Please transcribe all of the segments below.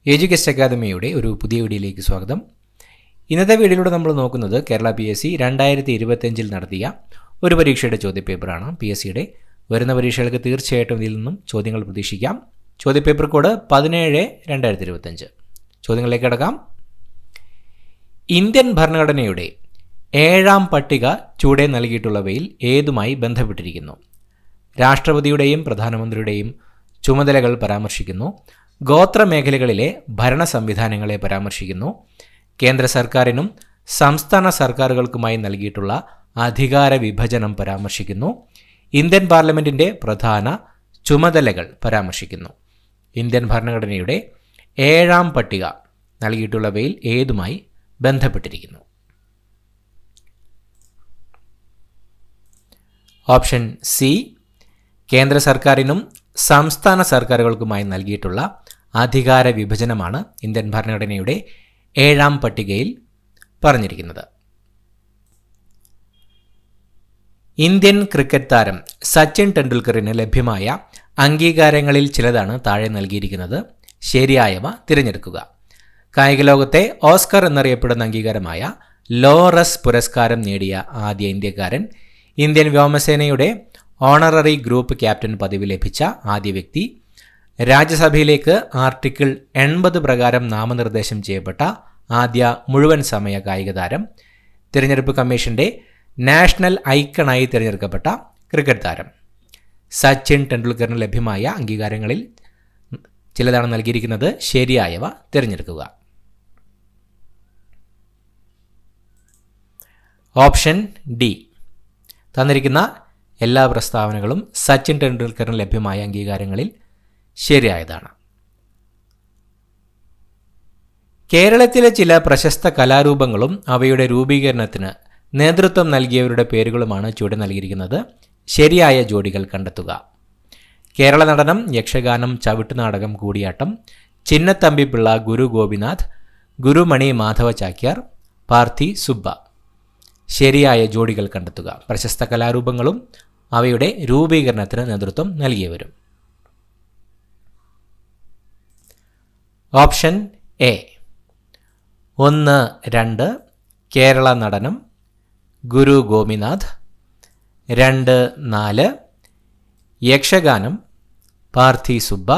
Education അക്കാദമിയുടെ ഒരു പുതിയ വീഡിയോയിലേക്ക് സ്വാഗതം. ഇന്നത്തെ വീഡിയോയിലൂടെ നമ്മൾ നോക്കുന്നത് കേരള PSC 2025 നടത്തിയ ഒരു പരീക്ഷയുടെ ചോദ്യപേപ്പറാണ്. PSCയുടെ വരുന്ന പരീക്ഷകൾക്ക് തീർച്ചയായിട്ടും ഇതിൽ നിന്നും ചോദ്യങ്ങൾ പ്രതീക്ഷിക്കാം. ചോദ്യപേപ്പർ കോഡ് 17/2025. ചോദ്യങ്ങളിലേക്ക് കടക്കാം. ഇന്ത്യൻ ഭരണഘടനയുടെ 7ാം പട്ടിക ചുവടെ നൽകിയിട്ടുള്ളവയിൽ ഏതുമായി ബന്ധപ്പെട്ടിരിക്കുന്നു? രാഷ്ട്രപതിയുടെയും പ്രധാനമന്ത്രിയുടെയും ചുമതലകൾ പരാമർശിക്കുന്നു. ഗോത്രമേഖലകളിലെ ഭരണ സംവിധാനങ്ങളെ പരാമർശിക്കുന്നു. കേന്ദ്ര സർക്കാരിനും സംസ്ഥാന സർക്കാരുകൾക്കുമായി നൽകിയിട്ടുള്ള അധികാര വിഭജനം പരാമർശിക്കുന്നു. ഇന്ത്യൻ പാർലമെൻറ്റിൻ്റെ പ്രധാന ചുമതലകൾ പരാമർശിക്കുന്നു. ഇന്ത്യൻ ഭരണഘടനയുടെ 7ാം പട്ടിക നൽകിയിട്ടുള്ളവയിൽ ഏതുമായി ബന്ധപ്പെട്ടിരിക്കുന്നു? ഓപ്ഷൻ സി, കേന്ദ്ര സർക്കാരിനും സംസ്ഥാന സർക്കാരുകൾക്കുമായി നൽകിയിട്ടുള്ള അധികാര വിഭജനമാണ് ഇന്ത്യൻ ഭരണഘടനയുടെ 7ാം പട്ടികയിൽ പറഞ്ഞിരിക്കുന്നത്. ഇന്ത്യൻ ക്രിക്കറ്റ് താരം സച്ചിൻ ടെണ്ടുൽക്കറിന് ലഭ്യമായ അംഗീകാരങ്ങളിൽ ചിലതാണ് താഴെ നൽകിയിരിക്കുന്നത്. ശരിയായവ തിരഞ്ഞെടുക്കുക. കായിക ലോകത്തെ ഓസ്കർ എന്നറിയപ്പെടുന്ന അംഗീകാരമായ ലോറസ് പുരസ്കാരം നേടിയ ആദ്യ ഇന്ത്യക്കാരൻ, ഇന്ത്യൻ വ്യോമസേനയുടെ ഓണററി ഗ്രൂപ്പ് ക്യാപ്റ്റൻ പദവി ലഭിച്ച ആദ്യ വ്യക്തി, രാജ്യസഭയിലേക്ക് ആർട്ടിക്കിൾ 80 പ്രകാരം നാമനിർദ്ദേശം ചെയ്യപ്പെട്ട ആദ്യ മുഴുവൻ സമയ കായിക താരം, തിരഞ്ഞെടുപ്പ് കമ്മീഷന്റെ നാഷണൽ ഐക്കണായി തിരഞ്ഞെടുക്കപ്പെട്ട ക്രിക്കറ്റ് താരം. സച്ചിൻ ടെണ്ടുൽക്കറിന് ലഭ്യമായ അംഗീകാരങ്ങളിൽ ചിലതാണ് നൽകിയിരിക്കുന്നത്. ശരിയായവ തിരഞ്ഞെടുക്കുക. ഓപ്ഷൻ ഡി, തന്നിരിക്കുന്ന എല്ലാ പ്രസ്താവനകളും സച്ചിൻ ടെണ്ടുൽക്കറിന് ലഭ്യമായ അംഗീകാരങ്ങളിൽ ശരിയായതാണ്. കേരളത്തിലെ ചില പ്രശസ്ത കലാരൂപങ്ങളും അവയുടെ രൂപീകരണത്തിന് നേതൃത്വം നൽകിയവരുടെ പേരുകളുമാണ് ചുവടെ നൽകിയിരിക്കുന്നത്. ശരിയായ ജോഡികൾ കണ്ടെത്തുക. കേരള നടനം, യക്ഷഗാനം, ചവിട്ടുനാടകം, കൂടിയാട്ടം, ചിന്നത്തമ്പിപ്പിള്ള, ഗുരു ഗോപിനാഥ്, ഗുരുമണി മാധവ ചാക്യാർ, പാർത്ഥി സുബ്ബ. ശരിയായ ജോഡികൾ കണ്ടെത്തുക. പ്രശസ്ത കലാരൂപങ്ങളും അവയുടെ രൂപീകരണത്തിന് നേതൃത്വം നൽകിയവരും. ഓപ്ഷൻ എ, 1, 2 കേരള നടനം, ഗുരു ഗോപിനാഥ്, 2, 4 യക്ഷഗാനം, പാർത്ഥി സുബ്ബ,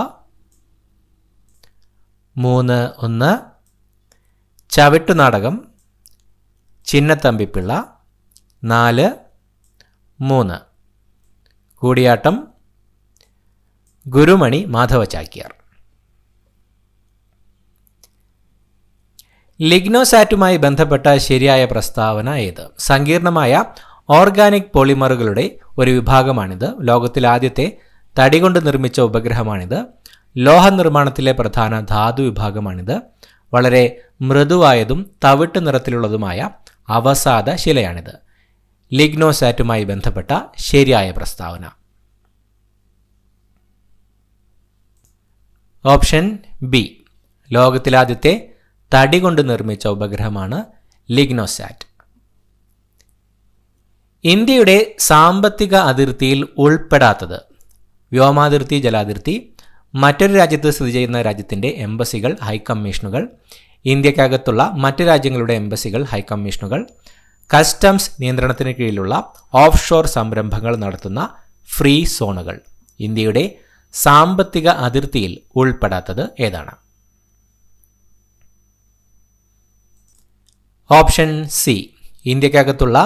3, 1 ചവിട്ടുനാടകം, ചിന്നത്തമ്പിപ്പിള്ള, 4, 3 കൂടിയാട്ടം, ഗുരുമണി മാധവ ചാക്യാർ. ലിഗ്നോസാറ്റുമായി ബന്ധപ്പെട്ട ശരിയായ പ്രസ്താവന ഏത്? സങ്കീർണമായ ഓർഗാനിക് പോളിമറുകളുടെ ഒരു വിഭാഗമാണിത്. ലോകത്തിലെ ആദ്യത്തെ തടി കൊണ്ട് നിർമ്മിച്ച ഉപഗ്രഹമാണിത്. ലോഹ നിർമ്മാണത്തിലെ പ്രധാന ധാതു വിഭാഗമാണിത്. വളരെ മൃദുവായതും തവിട്ട് നിറത്തിലുള്ളതുമായ അവസാദ ശിലയാണിത്. ലിഗ്നോസാറ്റുമായി ബന്ധപ്പെട്ട ശരിയായ പ്രസ്താവന. ഓപ്ഷൻ ബി, ലോകത്തിലാദ്യത്തെ തടി കൊണ്ട് നിർമ്മിച്ച ഉപഗ്രഹമാണ് ലിഗ്നോസാറ്റ്. ഇന്ത്യയുടെ സാമ്പത്തിക അതിർത്തിയിൽ ഉൾപ്പെടാത്തത്? വ്യോമാതിർത്തി, ജലാതിർത്തി, മറ്റൊരു രാജ്യത്ത് സ്ഥിതി ചെയ്യുന്ന രാജ്യത്തിൻ്റെ എംബസികൾ, ഹൈക്കമ്മീഷനുകൾ, ഇന്ത്യക്കകത്തുള്ള മറ്റ് രാജ്യങ്ങളുടെ എംബസികൾ, ഹൈക്കമ്മീഷനുകൾ, കസ്റ്റംസ് നിയന്ത്രണത്തിന് കീഴിലുള്ള ഓഫ് ഷോർ സംരംഭങ്ങൾ നടത്തുന്ന ഫ്രീ സോണുകൾ. ഇന്ത്യയുടെ സാമ്പത്തിക അതിർത്തിയിൽ ഉൾപ്പെടാത്തത് ഏതാണ്? ഓപ്ഷൻ സി, ഇന്ത്യക്കകത്തുള്ള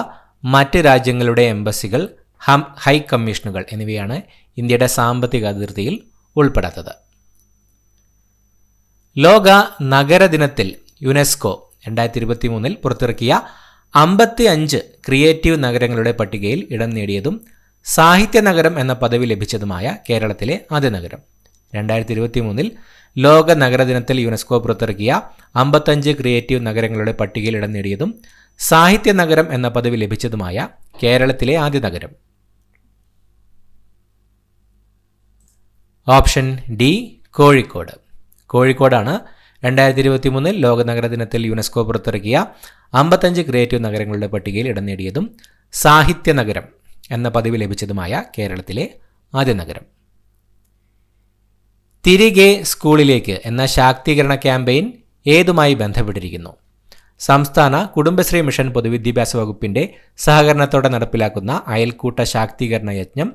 മറ്റ് രാജ്യങ്ങളുടെ എംബസികൾ, ഹൈക്കമ്മീഷനുകൾ എന്നിവയാണ് ഇന്ത്യയുടെ സാമ്പത്തിക അതിർത്തിയിൽ ഉൾപ്പെടാത്തത്. ലോക നഗര ദിനത്തിൽ യുനെസ്കോ 2023 പുറത്തിറക്കിയ 55 ക്രിയേറ്റീവ് നഗരങ്ങളുടെ പട്ടികയിൽ ഇടം നേടിയതും സാഹിത്യ നഗരം എന്ന പദവി ലഭിച്ചതുമായ കേരളത്തിലെ ആദ്യ നഗരം. 2023 ലോക നഗരദിനത്തിൽ യുനെസ്കോ പുറത്തിറക്കിയ 55 ക്രിയേറ്റീവ് നഗരങ്ങളുടെ പട്ടികയിൽ ഇടം നേടിയതും സാഹിത്യ നഗരം എന്ന പദവി ലഭിച്ചതുമായ കേരളത്തിലെ ആദ്യ നഗരം. Option D, Kozhikode. കോഴിക്കോടാണ് 2023 ലോക നഗരദിനത്തിൽ യുനെസ്കോ പുറത്തിറക്കിയ 55 ക്രിയേറ്റീവ് നഗരങ്ങളുടെ പട്ടികയിൽ ഇടം നേടിയതും സാഹിത്യ നഗരം എന്ന പദവി ലഭിച്ചതുമായ കേരളത്തിലെ ആദ്യ നഗരം. തിരികെ സ്കൂളിലേക്ക് എന്ന ശാക്തീകരണ ക്യാമ്പയിൻ ഏതുമായി ബന്ധപ്പെട്ടിരിക്കുന്നു? സംസ്ഥാന കുടുംബശ്രീ മിഷൻ പൊതുവിദ്യാഭ്യാസ വകുപ്പിന്റെ സഹകരണത്തോടെ നടപ്പിലാക്കുന്ന അയൽക്കൂട്ട ശാക്തീകരണ യജ്ഞം,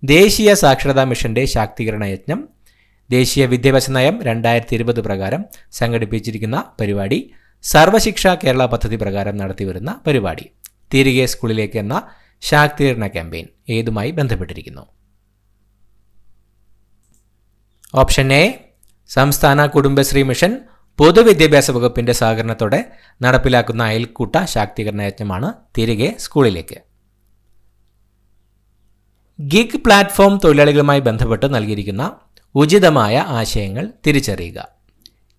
ദേശീയ സാക്ഷരതാ മിഷന്റെ ശാക്തീകരണ യജ്ഞം, ദേശീയ വിദ്യാഭ്യാസ നയം 2020 പ്രകാരം സംഘടിപ്പിച്ചിരിക്കുന്ന പരിപാടി, സർവശിക്ഷ കേരള പദ്ധതി പ്രകാരം നടത്തിവരുന്ന പരിപാടി. തിരികെ സ്കൂളിലേക്ക് എന്ന ശാക്തീകരണ ക്യാമ്പയിൻ ഏതുമായി ബന്ധപ്പെട്ടിരിക്കുന്നു? ഓപ്ഷൻ എ, സംസ്ഥാന കുടുംബശ്രീ മിഷൻ പൊതുവിദ്യാഭ്യാസ വകുപ്പിന്റെ സഹകരണത്തോടെ നടപ്പിലാക്കുന്ന അയൽക്കൂട്ട ശാക്തീകരണ യജ്ഞമാണ് തിരികെ സ്കൂളിലേക്ക്. ഗിഗ് പ്ലാറ്റ്ഫോം തൊഴിലാളികളുമായി ബന്ധപ്പെട്ട് നൽകിയിരിക്കുന്ന ഉചിതമായ ആശയങ്ങൾ തിരിച്ചറിയുക.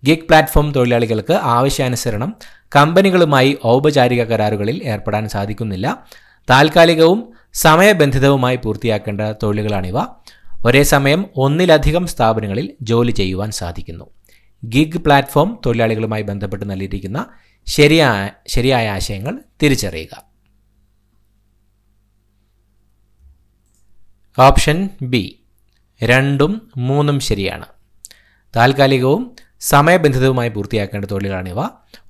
ഗിഗ് പ്ലാറ്റ്ഫോം തൊഴിലാളികൾക്ക് ആവശ്യാനുസരണം കമ്പനികളുമായി ഔപചാരിക കരാറുകളിൽ ഏർപ്പെടാൻ സാധിക്കുന്നില്ല. താൽക്കാലികവും സമയബന്ധിതവുമായി പൂർത്തിയാക്കേണ്ട തൊഴിലുകളാണിവ. ഒരേ സമയം ഒന്നിലധികം സ്ഥാപനങ്ങളിൽ ജോലി ചെയ്യുവാൻ സാധിക്കുന്നു. ഗിഗ് പ്ലാറ്റ്ഫോം തൊഴിലാളികളുമായി ബന്ധപ്പെട്ട് നൽകിയിരിക്കുന്ന ശരിയായ ആശയങ്ങൾ തിരിച്ചറിയുക. ഓപ്ഷൻ ബി, 2ഉം 3ഉം ശരിയാണ്. താൽക്കാലികവും സമയബന്ധിതവുമായി പൂർത്തിയാക്കേണ്ട തൊഴിലുകളാണിവ.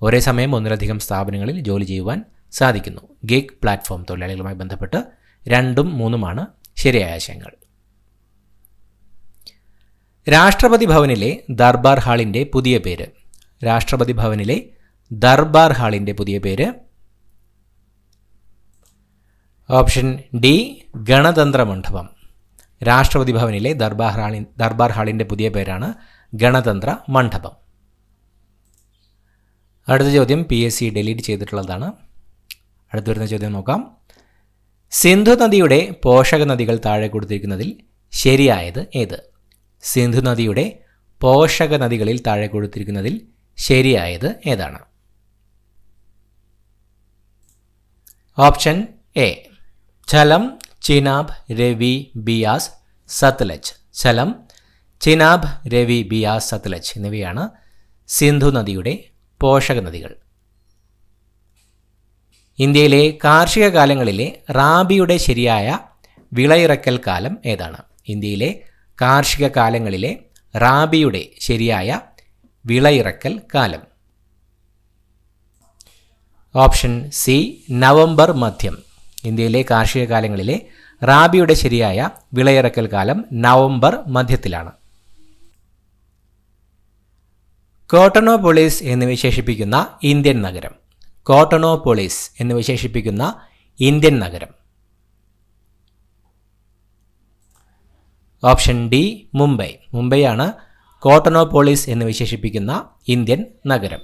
ഒരേ സമയം ഒന്നിലധികം സ്ഥാപനങ്ങളിൽ ജോലി ചെയ്യുവാൻ സാധിക്കുന്നു. ഗിഗ് പ്ലാറ്റ്ഫോം തൊഴിലാളികളുമായി ബന്ധപ്പെട്ട് 2ഉം 3ഉമാണ് ശരിയായ ആശയങ്ങൾ. രാഷ്ട്രപതി ഭവനിലെ ദർബാർ ഹാളിൻ്റെ പുതിയ പേര്. രാഷ്ട്രപതി ഭവനിലെ ദർബാർ ഹാളിൻ്റെ പുതിയ പേര്. ഓപ്ഷൻ ഡി, ഗണതന്ത്ര മണ്ഡപം. രാഷ്ട്രപതി ഭവനിലെ ദർബാർ ഹാളിൻ്റെ പുതിയ പേരാണ് ഗണതന്ത്ര മണ്ഡപം. അടുത്ത ചോദ്യം PSC ഡിലീറ്റ് ചെയ്തിട്ടുള്ളതാണ്. അടുത്ത വരുന്ന ചോദ്യം നോക്കാം. സിന്ധു നദിയുടെ പോഷക നദികൾ താഴെ കൊടുത്തിരിക്കുന്നതിൽ ശരിയായത് ഏത്? സിന്ധു നദിയുടെ പോഷക നദികളിൽ താഴെ കൊടുത്തിരിക്കുന്നതിൽ ശരിയായത് ഏതാണ്? Option A, Jhelum, Chenab, Ravi, Beas, Sutlej. ഝലം, ചിനാബ്, രവി, ബിയാസ്, സത്ലജ് എന്നിവയാണ് സിന്ധു നദിയുടെ പോഷക നദികൾ. ഇന്ത്യയിലെ കാർഷിക കാലങ്ങളിലെ റാബിയുടെ ശരിയായ വിളയിറക്കൽ കാലം ഏതാണ്? ഇന്ത്യയിലെ കാർഷിക കാലങ്ങളിലെ റാബിയുടെ ശരിയായ വിളയിറക്കൽ കാലം. ഓപ്ഷൻ സി, നവംബർ മധ്യം. ഇന്ത്യയിലെ കാർഷിക കാലങ്ങളിലെ റാബിയുടെ ശരിയായ വിളയിറക്കൽ കാലം നവംബർ മധ്യത്തിലാണ്. കോട്ടണോപോളിസ് എന്ന് വിശേഷിപ്പിക്കുന്ന ഇന്ത്യൻ നഗരം. കോട്ടണോപോളിസ് എന്ന് വിശേഷിപ്പിക്കുന്ന ഇന്ത്യൻ നഗരം. Option D, Mumbai. മുംബൈയാണ് കോട്ടണോപോളിസ് എന്ന് വിശേഷിപ്പിക്കുന്ന ഇന്ത്യൻ നഗരം.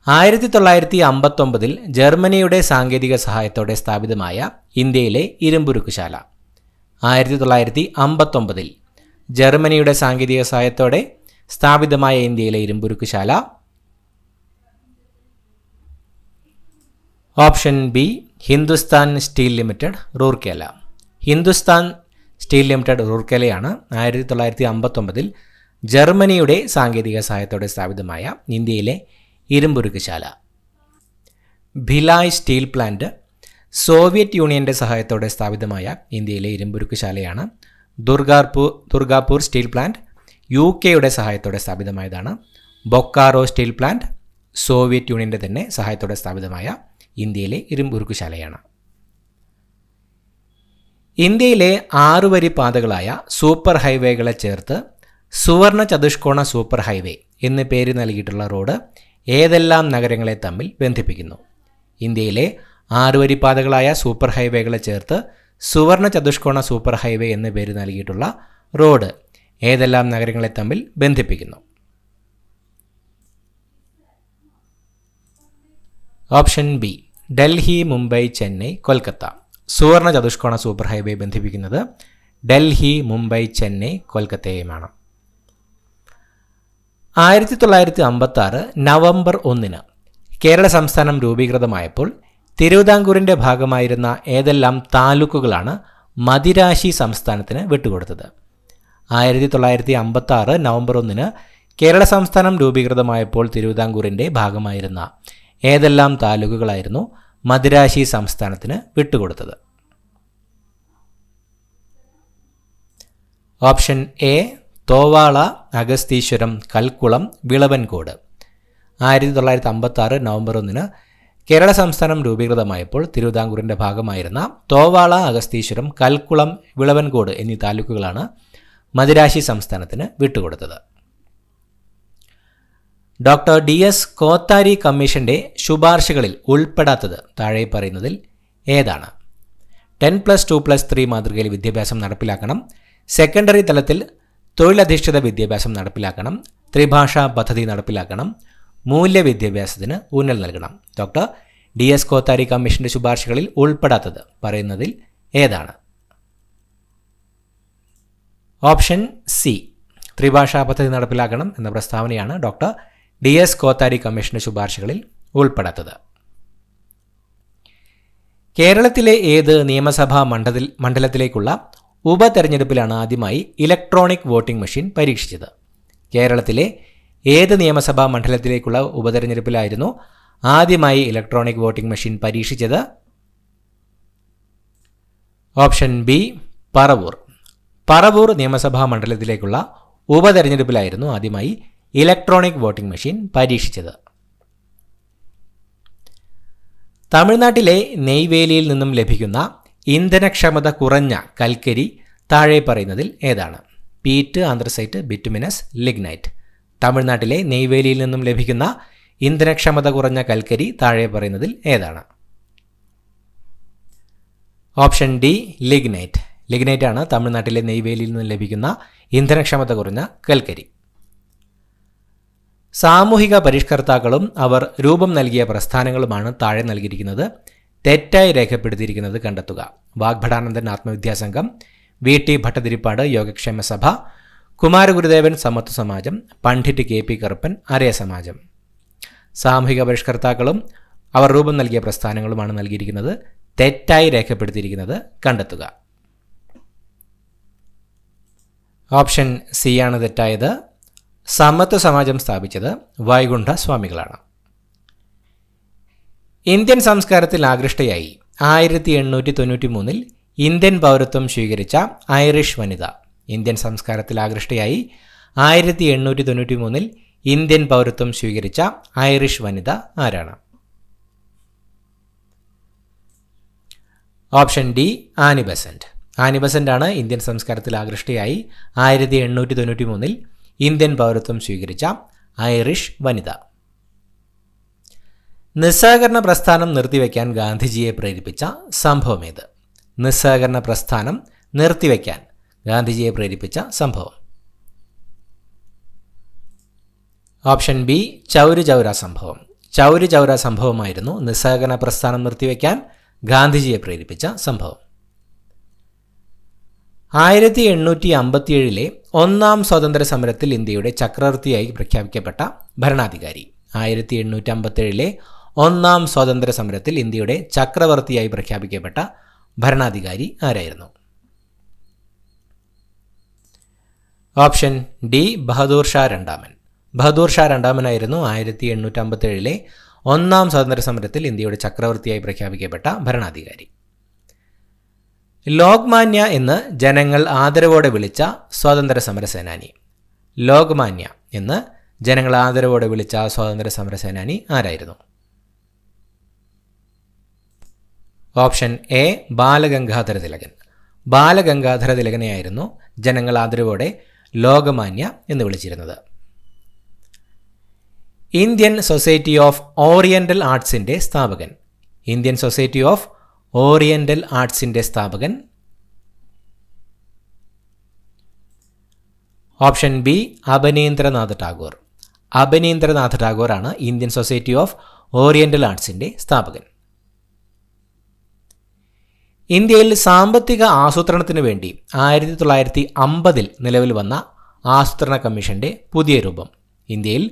1959 ജർമ്മനിയുടെ സാങ്കേതിക സഹായത്തോടെ സ്ഥാപിതമായ ഇന്ത്യയിലെ ഇരുമ്പുരുക്കുശാല. 1959 ജർമ്മനിയുടെ സാങ്കേതിക സഹായത്തോടെ സ്ഥാപിതമായ ഇന്ത്യയിലെ ഇരുമ്പുരുക്കുശാല. Option B, Hindustan steel limited, Rourkela. Hindustan steel limited റൂർക്കേലയാണ് 1959 ജർമ്മനിയുടെ സാങ്കേതിക സഹായത്തോടെ സ്ഥാപിതമായ ഇന്ത്യയിലെ ഇരുമ്പുരുക്കുശാല. ഭിലായ് സ്റ്റീൽ പ്ലാന്റ് സോവിയറ്റ് യൂണിയന്റെ സഹായത്തോടെ സ്ഥാപിതമായ ഇന്ത്യയിലെ ഇരുമ്പുരുക്കുശാലയാണ്. ദുർഗാപൂർ സ്റ്റീൽ പ്ലാന്റ് UK സഹായത്തോടെ സ്ഥാപിതമായതാണ്. ബൊക്കാറോ സ്റ്റീൽ പ്ലാന്റ് സോവിയറ്റ് യൂണിയന്റെ തന്നെ സഹായത്തോടെ സ്ഥാപിതമായ ഇന്ത്യയിലെ ഇരുമ്പുരുക്കുശാലയാണ്. ഇന്ത്യയിലെ 6 വരി പാതകളായ സൂപ്പർ ഹൈവേകളെ ചേർത്ത് സുവർണ ചതുഷ്കോണ സൂപ്പർ ഹൈവേ എന്ന് പേര് നൽകിയിട്ടുള്ള റോഡ് ഏതെല്ലാം നഗരങ്ങളെ തമ്മിൽ ബന്ധിപ്പിക്കുന്നു? ഇന്ത്യയിലെ 6 വരി പാതകളായ സൂപ്പർ ഹൈവേകളെ ചേർത്ത് സുവർണ ചതുഷ്കോണ സൂപ്പർ ഹൈവേ എന്ന് പേര് നൽകിയിട്ടുള്ള റോഡ് ഏതെല്ലാം നഗരങ്ങളെ തമ്മിൽ ബന്ധിപ്പിക്കുന്നു? Option B, Delhi, Mumbai, Chennai, Kolkata. സുവർണ ചതുഷ്കോണ സൂപ്പർ ഹൈവേ ബന്ധിപ്പിക്കുന്നത് ഡൽഹി, മുംബൈ, ചെന്നൈ, കൊൽക്കത്തയുമാണ്. 1956 നവംബർ 1 കേരള സംസ്ഥാനം രൂപീകൃതമായപ്പോൾ തിരുവിതാംകൂറിൻ്റെ ഭാഗമായിരുന്ന ഏതെല്ലാം താലൂക്കുകളാണ് മദിരാശി സംസ്ഥാനത്തിന് വിട്ടുകൊടുത്തത്? 1956 നവംബർ 1 കേരള സംസ്ഥാനം രൂപീകൃതമായപ്പോൾ തിരുവിതാംകൂറിൻ്റെ ഭാഗമായിരുന്ന ഏതെല്ലാം താലൂക്കുകളായിരുന്നു മദിരാശി സംസ്ഥാനത്തിന് വിട്ടുകൊടുത്തത്? Option A Thovala, Agastheeswaram, Kalkulam, Vilavancode. 1956 November 1 Kerala സംസ്ഥാനം രൂപീകൃതമായപ്പോൾ തിരുവിതാംകൂറിൻ്റെ ഭാഗമായിരുന്ന തോവാള, അഗസ്തീശ്വരം, കൽക്കുളം, വിളവൻകോട് എന്നീ താലൂക്കുകളാണ് മദിരാശി സംസ്ഥാനത്തിന് വിട്ടുകൊടുത്തത്. ഡോക്ടർ DS കോത്താരി കമ്മീഷന്റെ ശുപാർശകളിൽ ഉൾപ്പെടാത്തത് താഴെ പറയുന്നതിൽ ഏതാണ്? 10+2+3 മാതൃകയിൽ വിദ്യാഭ്യാസം നടപ്പിലാക്കണം, സെക്കൻഡറി തലത്തിൽ തൊഴിലധിഷ്ഠിത വിദ്യാഭ്യാസം നടപ്പിലാക്കണം, ത്രിഭാഷാ പദ്ധതി നടപ്പിലാക്കണം, മൂല്യവിദ്യാഭ്യാസത്തിന് ഊന്നൽ നൽകണം. ഡോക്ടർ DS കോത്താരി കമ്മീഷന്റെ ശുപാർശകളിൽ ഉൾപ്പെടാത്തത് പറയുന്നതിൽ ഏതാണ്? ഓപ്ഷൻ സി ത്രിഭാഷാ പദ്ധതി നടപ്പിലാക്കണം എന്ന പ്രസ്താവനയാണ് ഡോക്ടർ DS കോത്താരി കമ്മീഷന്റെ ശുപാർശകളിൽ ഉൾപ്പെടാത്തത്. കേരളത്തിലെ ഏത് നിയമസഭാ മണ്ഡലത്തിലേക്കുള്ള ഉപതെരഞ്ഞെടുപ്പിലാണ് ആദ്യമായി ഇലക്ട്രോണിക് വോട്ടിംഗ് മെഷീൻ പരീക്ഷിച്ചത്? കേരളത്തിലെ ഏത് നിയമസഭാ മണ്ഡലത്തിലേക്കുള്ള ഉപതെരഞ്ഞെടുപ്പിലായിരുന്നു ആദ്യമായി ഇലക്ട്രോണിക് വോട്ടിംഗ് മെഷീൻ പരീക്ഷിച്ചത്? Option B Paravur. പറവൂർ നിയമസഭാ മണ്ഡലത്തിലേക്കുള്ള ഉപതെരഞ്ഞെടുപ്പിലായിരുന്നു ആദ്യമായി ഇലക്ട്രോണിക് വോട്ടിംഗ് മെഷീൻ പരീക്ഷിച്ചത്. തമിഴ്നാട്ടിലെ നെയ്വേലിയിൽ നിന്നും ലഭിക്കുന്ന ഇന്ധനക്ഷമത കുറഞ്ഞ കൽക്കരി താഴെ പറയുന്നതിൽ ഏതാണ്? Peat, anthracite, bituminous, lignite. തമിഴ്നാട്ടിലെ നെയ്വേലിയിൽ നിന്നും ലഭിക്കുന്ന ഇന്ധനക്ഷമത കുറഞ്ഞ കൽക്കരി താഴെ പറയുന്നതിൽ ഏതാണ്? Option D lignite. ലിഗ്നൈറ്റ് ആണ് തമിഴ്നാട്ടിലെ നെയ്വേലിയിൽ നിന്നും ലഭിക്കുന്ന ഇന്ധനക്ഷമത കുറഞ്ഞ കൽക്കരി. സാമൂഹിക പരിഷ്കർത്താക്കളും അവർ രൂപം നൽകിയ പ്രസ്ഥാനങ്ങളുമാണ് താഴെ നൽകിയിരിക്കുന്നത് തെറ്റായി രേഖപ്പെടുത്തിയിരിക്കുന്നത് കണ്ടെത്തുക. വാഗ്ഭടാനന്ദൻ ആത്മവിദ്യാസംഘം, VT ഭട്ടതിരിപ്പാട് യോഗക്ഷേമ സഭ, കുമാരഗുരുദേവൻ സമത്വ സമാജം, പണ്ഡിറ്റ് KP കറുപ്പൻ അരയ സമാജം. സാമൂഹിക പരിഷ്കർത്താക്കളും അവർ രൂപം നൽകിയ പ്രസ്ഥാനങ്ങളുമാണ് നൽകിയിരിക്കുന്നത് തെറ്റായി രേഖപ്പെടുത്തിയിരിക്കുന്നത് കണ്ടെത്തുക. ഓപ്ഷൻ സി ആണ് തെറ്റായത്. സമത്വ സമാജം സ്ഥാപിച്ചത് വൈകുണ്ഠ സ്വാമികളാണ്. ഇന്ത്യൻ സംസ്കാരത്തിൽ ആകൃഷ്ടയായി 1893 ഇന്ത്യൻ പൗരത്വം സ്വീകരിച്ച ഐറിഷ് വനിത. ഇന്ത്യൻ സംസ്കാരത്തിൽ ആകൃഷ്ടയായി 1893 ഇന്ത്യൻ പൗരത്വം സ്വീകരിച്ച ഐറിഷ് വനിത ആരാണ്? Option D Annie Besant. Annie Besant ആണ് ഇന്ത്യൻ സംസ്കാരത്തിൽ ആകൃഷ്ടയായി 1893 ഇന്ത്യൻ പൗരത്വം സ്വീകരിച്ച ഐറിഷ് വനിത. നിസ്സഹകരണ പ്രസ്ഥാനം നിർത്തിവെക്കാൻ ഗാന്ധിജിയെ പ്രേരിപ്പിച്ച സംഭവമേത്? നിസ്സഹകരണ പ്രസ്ഥാനം നിർത്തിവെക്കാൻ ഗാന്ധിജിയെ പ്രേരിപ്പിച്ച സംഭവം. ഓപ്ഷൻ ബി ചൗരി ചൗര സംഭവം. ചൗരി ചൗര സംഭവമായിരുന്നു നിസ്സഹകരണ പ്രസ്ഥാനം നിർത്തിവെക്കാൻ ഗാന്ധിജിയെ പ്രേരിപ്പിച്ച സംഭവം. 1857 ഒന്നാം സ്വാതന്ത്ര്യ സമരത്തിൽ ഇന്ത്യയുടെ ചക്രവർത്തിയായി പ്രഖ്യാപിക്കപ്പെട്ട ഭരണാധികാരി. 1857 ഒന്നാം സ്വാതന്ത്ര്യ സമരത്തിൽ ഇന്ത്യയുടെ ചക്രവർത്തിയായി പ്രഖ്യാപിക്കപ്പെട്ട ഭരണാധികാരി ആരായിരുന്നു? ഓപ്ഷൻ ഡി ബഹദൂർ ഷാ രണ്ടാമൻ. ബഹദൂർ ഷാ രണ്ടാമനായിരുന്നു 1857 ഒന്നാം സ്വാതന്ത്ര്യ സമരത്തിൽ ഇന്ത്യയുടെ ചക്രവർത്തിയായി പ്രഖ്യാപിക്കപ്പെട്ട ഭരണാധികാരി. ലോക്മാന്യ എന്ന് ജനങ്ങൾ ആദരവോടെ വിളിച്ച സ്വാതന്ത്ര്യ സമര സേനാനി. ലോക്മാന്യ എന്ന് ജനങ്ങൾ ആദരവോടെ വിളിച്ച സ്വാതന്ത്ര്യ സമര സേനാനി ആരായിരുന്നു? Option A Balagangadhara Tilakan. ബാലഗംഗാധര തിലകനെയായിരുന്നു ജനങ്ങൾ ആദരവോടെ ലോകമാന്യ എന്ന് വിളിച്ചിരുന്നത്. ഇന്ത്യൻ സൊസൈറ്റി ഓഫ് ഓറിയന്റൽ ആർട്സിന്റെ സ്ഥാപകൻ. ഇന്ത്യൻ സൊസൈറ്റി ഓഫ് ഓറിയന്റൽ ആർട്സിന്റെ സ്ഥാപകൻ. Option B Abanindranath Tagore. അബനീന്ദ്രനാഥ് ടാഗോർ ആണ് ഇന്ത്യൻ സൊസൈറ്റി ഓഫ് ഓറിയന്റൽ ആർട്സിന്റെ സ്ഥാപകൻ. ഇന്ത്യയിൽ സാമ്പത്തിക ആസൂത്രണത്തിന് വേണ്ടി 1950 നിലവിൽ വന്ന ആസൂത്രണ കമ്മീഷന്റെ പുതിയ രൂപം. ഇന്ത്യയിൽ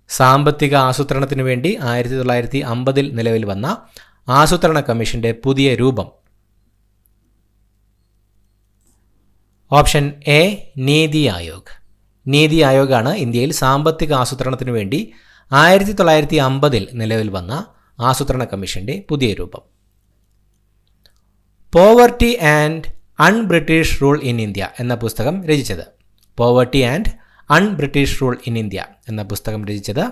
സാമ്പത്തിക ആസൂത്രണത്തിന് വേണ്ടി 1950 നിലവിൽ വന്ന ആസൂത്രണ കമ്മീഷന്റെ പുതിയ രൂപം. Option A NITI Aayog. നീതി ആയോഗാണ് ഇന്ത്യയിൽ സാമ്പത്തിക ആസൂത്രണത്തിന് വേണ്ടി 1950 നിലവിൽ വന്ന ആസൂത്രണ കമ്മീഷന്റെ പുതിയ രൂപം. Poverty and British rule in India എന്ന പുസ്തകം രചിച്ചത്? Poverty and British rule in India എന്ന പുസ്തകം രചിച്ചത്?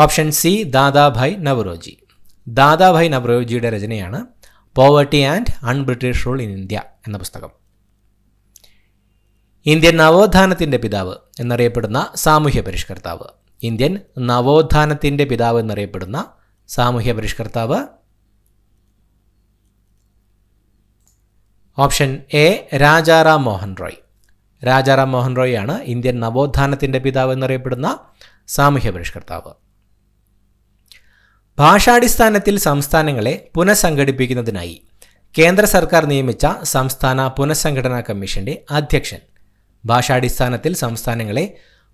Option C Dadabhai Naoroji. ദാദാഭായ് നവറോജിയുടെ രചനയാണ് poverty and British rule in India എന്ന പുസ്തകം. ഇന്ത്യൻ നവോത്ഥാനത്തിൻ്റെ പിതാവ് എന്നറിയപ്പെടുന്ന സാമൂഹ്യ പരിഷ്കർത്താവ്? ഇന്ത്യൻ നവോത്ഥാനത്തിൻ്റെ പിതാവ് എന്നറിയപ്പെടുന്ന സാമൂഹ്യ പരിഷ്കർത്താവ്? Option A Rajaram Mohan Roy. രാജാറാം മോഹൻ റോയ് ആണ് ഇന്ത്യൻ നവോത്ഥാനത്തിൻ്റെ പിതാവ് എന്നറിയപ്പെടുന്ന സാമൂഹ്യ പരിഷ്കർത്താവ്. ഭാഷാടിസ്ഥാനത്തിൽ സംസ്ഥാനങ്ങളെ പുനഃസംഘടിപ്പിക്കുന്നതിനായി കേന്ദ്ര സർക്കാർ നിയമിച്ച സംസ്ഥാന പുനഃസംഘടനാ കമ്മീഷന്റെ അധ്യക്ഷൻ? ഭാഷാടിസ്ഥാനത്തിൽ സംസ്ഥാനങ്ങളെ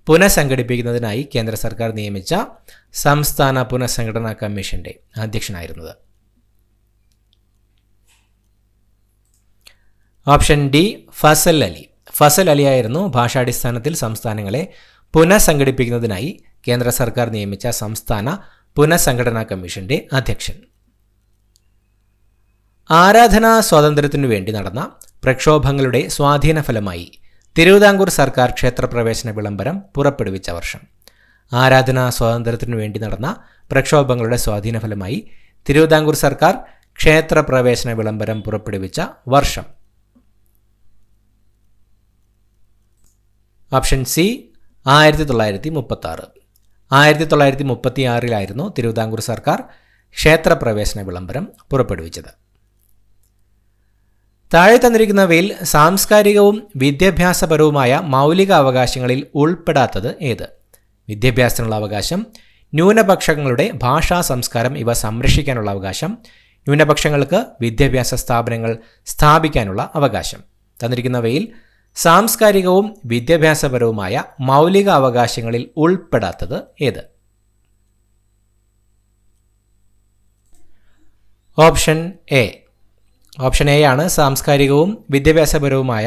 പുനഃസംഘടിപ്പിക്കുന്നതിനായി കേന്ദ്ര സർക്കാർ നിയമിച്ച സംസ്ഥാന പുനഃസംഘടനാ കമ്മീഷന്റെ അധ്യക്ഷനായിരുന്നത്? Option D Fazal Ali. ഫസൽ അലി ആയിരുന്നു ഭാഷാടിസ്ഥാനത്തിൽ സംസ്ഥാനങ്ങളെ പുനഃസംഘടിപ്പിക്കുന്നതിനായി കേന്ദ്ര സർക്കാർ നിയമിച്ച സംസ്ഥാന പുനഃസംഘടനാ കമ്മീഷന്റെ അധ്യക്ഷൻ. ആരാധനാ സ്വാതന്ത്ര്യത്തിനു വേണ്ടി നടന്ന പ്രക്ഷോഭങ്ങളുടെ സ്വാധീന ഫലമായി തിരുവിതാംകൂർ സർക്കാർ ക്ഷേത്രപ്രവേശന വിളംബരം പുറപ്പെടുവിച്ച വർഷം? ആരാധനാ സ്വാതന്ത്ര്യത്തിനു വേണ്ടി നടന്ന പ്രക്ഷോഭങ്ങളുടെ സ്വാധീന ഫലമായി തിരുവിതാംകൂർ സർക്കാർ ക്ഷേത്രപ്രവേശന വിളംബരം പുറപ്പെടുവിച്ച വർഷം? Option C 1936. 1936 തിരുവിതാംകൂർ സർക്കാർ ക്ഷേത്രപ്രവേശന വിളംബരം പുറപ്പെടുവിച്ചത്. താഴെ തന്നിരിക്കുന്നവയിൽ സാംസ്കാരികവും വിദ്യാഭ്യാസപരവുമായ മൗലിക അവകാശങ്ങളിൽ ഉൾപ്പെടാത്തത് ഏത്? വിദ്യാഭ്യാസത്തിനുള്ള അവകാശം, ന്യൂനപക്ഷങ്ങളുടെ ഭാഷാ സംസ്കാരം ഇവ സംരക്ഷിക്കാനുള്ള അവകാശം, ന്യൂനപക്ഷങ്ങൾക്ക് വിദ്യാഭ്യാസ സ്ഥാപനങ്ങൾ സ്ഥാപിക്കാനുള്ള അവകാശം. തന്നിരിക്കുന്നവയിൽ സാംസ്കാരികവും വിദ്യാഭ്യാസപരവുമായ മൗലിക അവകാശങ്ങളിൽ ഉൾപ്പെടാത്തത് ഏത്? Option A. ഓപ്ഷൻ എ ആണ് സാംസ്കാരികവും വിദ്യാഭ്യാസപരവുമായ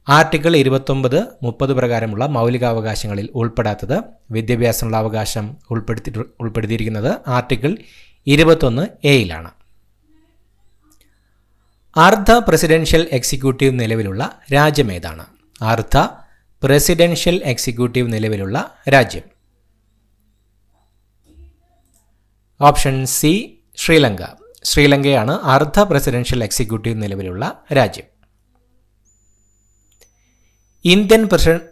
ആർട്ടിക്കിൾ 29, 30 പ്രകാരമുള്ള മൗലികാവകാശങ്ങളിൽ ഉൾപ്പെടാത്തത്. വിദ്യാഭ്യാസത്തിനുള്ള അവകാശം ഉൾപ്പെടുത്തിയിരിക്കുന്നത് ആർട്ടിക്കിൾ 21A. അർദ്ധ പ്രസിഡൻഷ്യൽ എക്സിക്യൂട്ടീവ് നിലവിലുള്ള രാജ്യം ഏതാണ്? അർദ്ധ പ്രസിഡൻഷ്യൽ എക്സിക്യൂട്ടീവ് നിലവിലുള്ള രാജ്യം? Option C Sri Lanka. ശ്രീലങ്കയാണ് അർദ്ധ പ്രസിഡൻഷ്യൽ എക്സിക്യൂട്ടീവ് നിലവിലുള്ള രാജ്യം. ഇന്ത്യൻ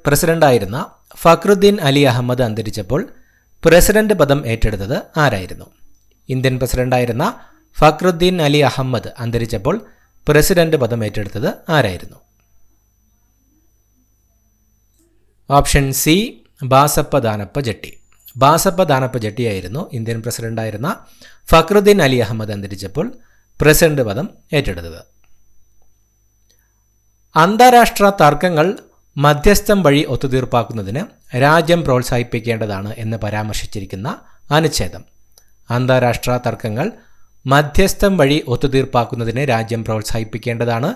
പ്രസിഡന്റായിരുന്ന ഫക്രുദ്ദീൻ അലി അഹമ്മദ് അന്തരിച്ചപ്പോൾ പ്രസിഡന്റ് പദം ഏറ്റെടുത്തത് ആരായിരുന്നു? ഇന്ത്യൻ പ്രസിഡന്റായിരുന്ന ഫക്രുദ്ദീൻ അലി അഹമ്മദ് അന്തരിച്ചപ്പോൾ പ്രസിഡന്റ് പദം ഏറ്റെടുത്തത് ആരായിരുന്നു? Option C Basappa Danappa Jatti. ബാസപ്പ ദാനപ്പ ജട്ടിയായിരുന്നു ഇന്ത്യൻ പ്രസിഡന്റായിരുന്ന ഫക്രുദ്ദീൻ അലി അഹമ്മദ് അന്തരിച്ചപ്പോൾ പ്രസിഡന്റ് പദം ഏറ്റെടുത്തത്. അന്താരാഷ്ട്ര തർക്കങ്ങൾ മധ്യസ്ഥം വഴി ഒത്തുതീർപ്പാക്കുന്നതിന് രാജ്യം പ്രോത്സാഹിപ്പിക്കേണ്ടതാണ് എന്ന് പരാമർശിച്ചിരിക്കുന്ന അനുച്ഛേദം? അന്താരാഷ്ട്ര തർക്കങ്ങൾ മധ്യസ്ഥം വഴി ഒത്തുതീർപ്പാക്കുന്നതിന് രാജ്യം പ്രോത്സാഹിപ്പിക്കേണ്ടതാണ്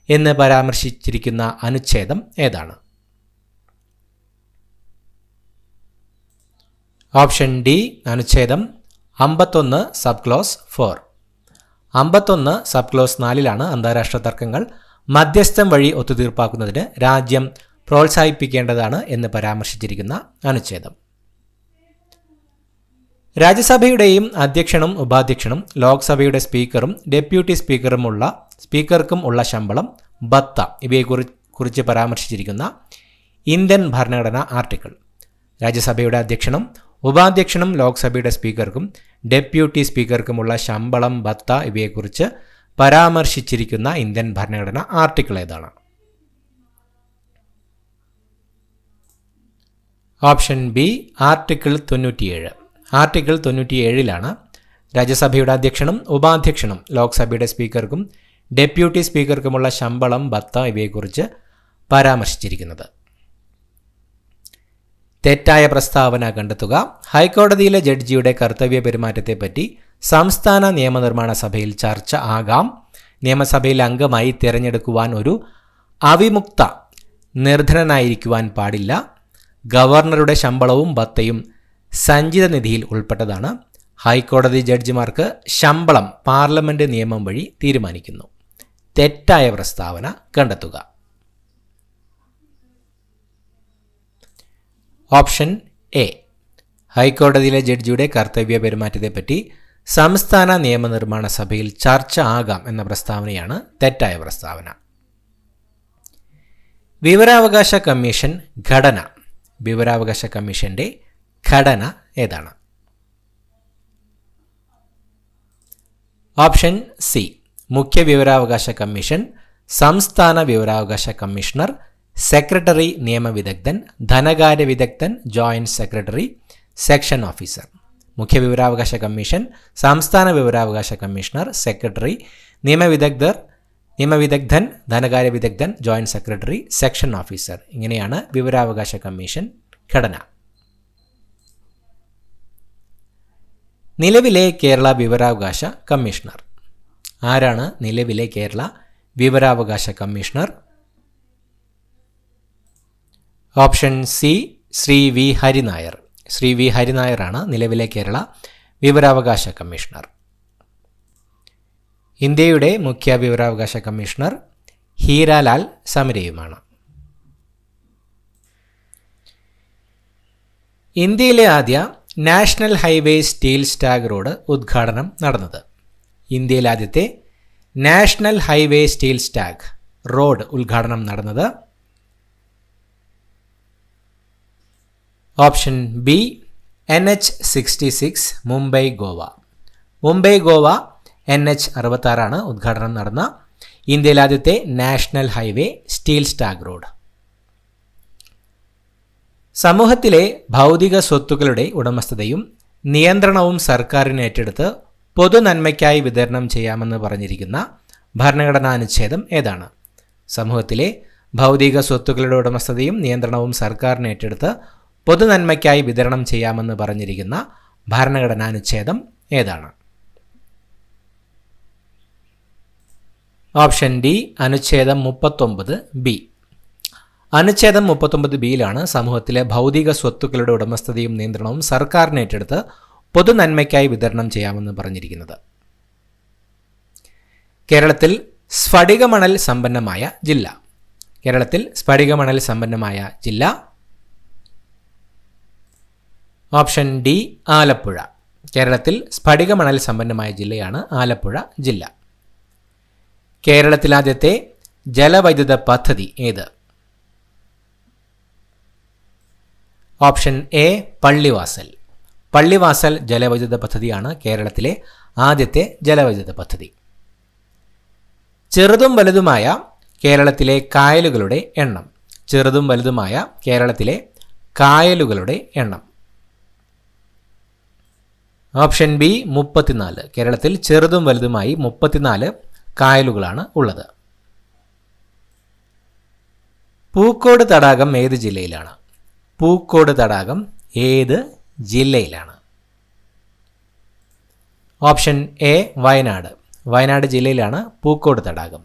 എന്ന് പരാമർശിച്ചിരിക്കുന്ന അനുച്ഛേദം ഏതാണ്? ഓപ്ഷൻ ഡി അനുച്ഛേദം 51 സബ് ക്ലോസ് 4. 51 സബ് ക്ലോസ് 4 അന്താരാഷ്ട്ര തർക്കങ്ങൾ മധ്യസ്ഥം വഴി ഒത്തുതീർപ്പാക്കുന്നതിന് രാജ്യം പ്രോത്സാഹിപ്പിക്കേണ്ടതാണ് എന്ന് പരാമർശിച്ചിരിക്കുന്ന അനുച്ഛേദം. രാജ്യസഭയുടെയും അധ്യക്ഷനും ഉപാധ്യക്ഷനും ലോക്സഭയുടെ സ്പീക്കറും ഡെപ്യൂട്ടി സ്പീക്കർക്കും ഉള്ള ശമ്പളം, ഭത്ത ഇവയെക്കുറിച്ച് പരാമർശിച്ചിരിക്കുന്ന ഇന്ത്യൻ ഭരണഘടനാ ആർട്ടിക്കിൾ? രാജ്യസഭയുടെ അധ്യക്ഷനും ഉപാധ്യക്ഷനും ലോക്സഭയുടെ സ്പീക്കർക്കും ഡെപ്യൂട്ടി സ്പീക്കർക്കുമുള്ള ശമ്പളം, ഭത്ത ഇവയെക്കുറിച്ച് പരാമർശിച്ചിരിക്കുന്ന ഇന്ത്യൻ ഭരണഘടനാ ആർട്ടിക്കിൾ ഏതാണ്? Option B article 97. ആർട്ടിക്കിൾ 97 രാജ്യസഭയുടെ അധ്യക്ഷനും ഉപാധ്യക്ഷനും ലോക്സഭയുടെ സ്പീക്കർക്കും ഡെപ്യൂട്ടി സ്പീക്കർക്കുമുള്ള ശമ്പളം, ഭത്ത ഇവയെക്കുറിച്ച് പരാമർശിച്ചിരിക്കുന്നത്. തെറ്റായ പ്രസ്താവന കണ്ടെത്തുക. ഹൈക്കോടതിയിലെ ജഡ്ജിയുടെ കർത്തവ്യ പെരുമാറ്റത്തെപ്പറ്റി സംസ്ഥാന നിയമനിർമ്മാണ സഭയിൽ ചർച്ച ആകാം. നിയമസഭയിൽ അംഗമായി തിരഞ്ഞെടുക്കുവാൻ ഒരു അവിമുക്ത നിർധനനായിരിക്കുവാൻ പാടില്ല. ഗവർണറുടെ ശമ്പളവും ഭത്തയും സഞ്ചിത നിധിയിൽ ഉൾപ്പെട്ടതാണ്. ഹൈക്കോടതി ജഡ്ജിമാർക്ക് ശമ്പളം പാർലമെന്റ് നിയമം വഴി തീരുമാനിക്കുന്നു. തെറ്റായ പ്രസ്താവന കണ്ടെത്തുക. Option A. ഹൈക്കോടതിയിലെ ജഡ്ജിയുടെ കർത്തവ്യ പെരുമാറ്റത്തെപ്പറ്റി സംസ്ഥാന നിയമനിർമ്മാണ സഭയിൽ ചർച്ച ആകാം എന്ന പ്രസ്താവനയാണ് തെറ്റായ പ്രസ്താവന. വിവരാവകാശ കമ്മീഷൻ ഘടന. വിവരാവകാശ കമ്മീഷന്റെ ഘടന ഏതാണ്? Option C. മുഖ്യ വിവരാവകാശ കമ്മീഷൻ, സംസ്ഥാന വിവരാവകാശ കമ്മീഷണർ, സെക്രട്ടറി നിയമവിദഗ്ധൻ, ധനകാര്യ വിദഗ്ധൻ, ജോയിന്റ് സെക്രട്ടറി, സെക്ഷൻ ഓഫീസർ. മുഖ്യ വിവരാവകാശ കമ്മീഷൻ, സംസ്ഥാന വിവരാവകാശ കമ്മീഷണർ, സെക്രട്ടറി, നിയമവിദഗ്ധൻ, ധനകാര്യ വിദഗ്ധൻ, ജോയിന്റ് സെക്രട്ടറി, സെക്ഷൻ ഓഫീസർ. ഇങ്ങനെയാണ് വിവരാവകാശ കമ്മീഷൻ ഘടന. നിലവിലെ കേരള വിവരാവകാശ കമ്മീഷണർ ആരാണ്? നിലവിലെ കേരള വിവരാവകാശ commissioner. Option C. Shri V Hari Nair. Shri V ഹരിനായരാണ് നിലവിലെ കേരള വിവരാവകാശ കമ്മീഷണർ. ഇന്ത്യയുടെ മുഖ്യ വിവരാവകാശ കമ്മീഷണർ ഹീരാലാൽ സമരയുമാണ്. ഇന്ത്യയിലെ ആദ്യ national highway steel stag road ഉദ്ഘാടനം നടന്നത്. ഇന്ത്യയിലെ ആദ്യത്തെ national highway steel stag road ഉദ്ഘാടനം നടന്നത്. Option B. NH-66 Mumbai Goa. Mumbai Goa NH-66 ഉദ്ഘാടനം നടന്ന ഇന്ത്യയിലെ ആദ്യത്തെ national highway steel stag road. സമൂഹത്തിലെ ഭൗതിക സ്വത്തുക്കളുടെ ഉടമസ്ഥതയും നിയന്ത്രണവും സർക്കാരിന് ഏറ്റെടുത്ത് പൊതുനന്മയ്ക്കായി വിതരണം ചെയ്യാമെന്ന് പറഞ്ഞിരിക്കുന്ന ഭരണഘടനാ അനുച്ഛേദം ഏതാണ്? സമൂഹത്തിലെ ഭൗതിക സ്വത്തുക്കളുടെ ഉടമസ്ഥതയും നിയന്ത്രണവും സർക്കാരിന് ഏറ്റെടുത്ത് പൊതുനന്മയ്ക്കായി വിതരണം ചെയ്യാമെന്ന് പറഞ്ഞിരിക്കുന്ന ഭരണഘടനാ അനുച്ഛേദം ഏതാണ്? Option D. അനുച്ഛേദം 39B. അനുച്ഛേദം 39Bയിലാണ് സമൂഹത്തിലെ ഭൗതിക സ്വത്തുക്കളുടെ ഉടമസ്ഥതയും നിയന്ത്രണവും സർക്കാരിന് ഏറ്റെടുത്ത് പൊതുനന്മയ്ക്കായി വിതരണം ചെയ്യാമെന്ന് പറഞ്ഞിരിക്കുന്നത്. കേരളത്തിൽ സ്ഫടികമണൽ സമ്പന്നമായ ജില്ല. കേരളത്തിൽ സ്ഫടികമണൽ സമ്പന്നമായ ജില്ല. Option D. ആലപ്പുഴ. കേരളത്തിൽ സ്ഫടികമണൽ സമ്പന്നമായ ജില്ലയാണ് ആലപ്പുഴ ജില്ല. കേരളത്തിൽ ആദ്യത്തെ ജലവൈദ്യുത പദ്ധതി ഏത്? Option A. പള്ളിവാസൽ. പള്ളിവാസൽ ജലവൈദ്യുത പദ്ധതിയാണ് കേരളത്തിലെ ആദ്യത്തെ ജലവൈദ്യുത പദ്ധതി. ചെറുതും വലുതുമായ കേരളത്തിലെ കായലുകളുടെ എണ്ണം. ചെറുതും വലുതുമായ കേരളത്തിലെ കായലുകളുടെ എണ്ണം. Option B. 34. കേരളത്തിൽ ചെറുതും വലുതുമായി 34 കായലുകളാണ് ഉള്ളത്. പൂക്കോട് തടാകം ഏത് ജില്ലയിലാണ്? പൂക്കോട് തടാകം ഏത് ജില്ലയിലാണ്? Option A. വയനാട്. വയനാട് ജില്ലയിലാണ് പൂക്കോട് തടാകം.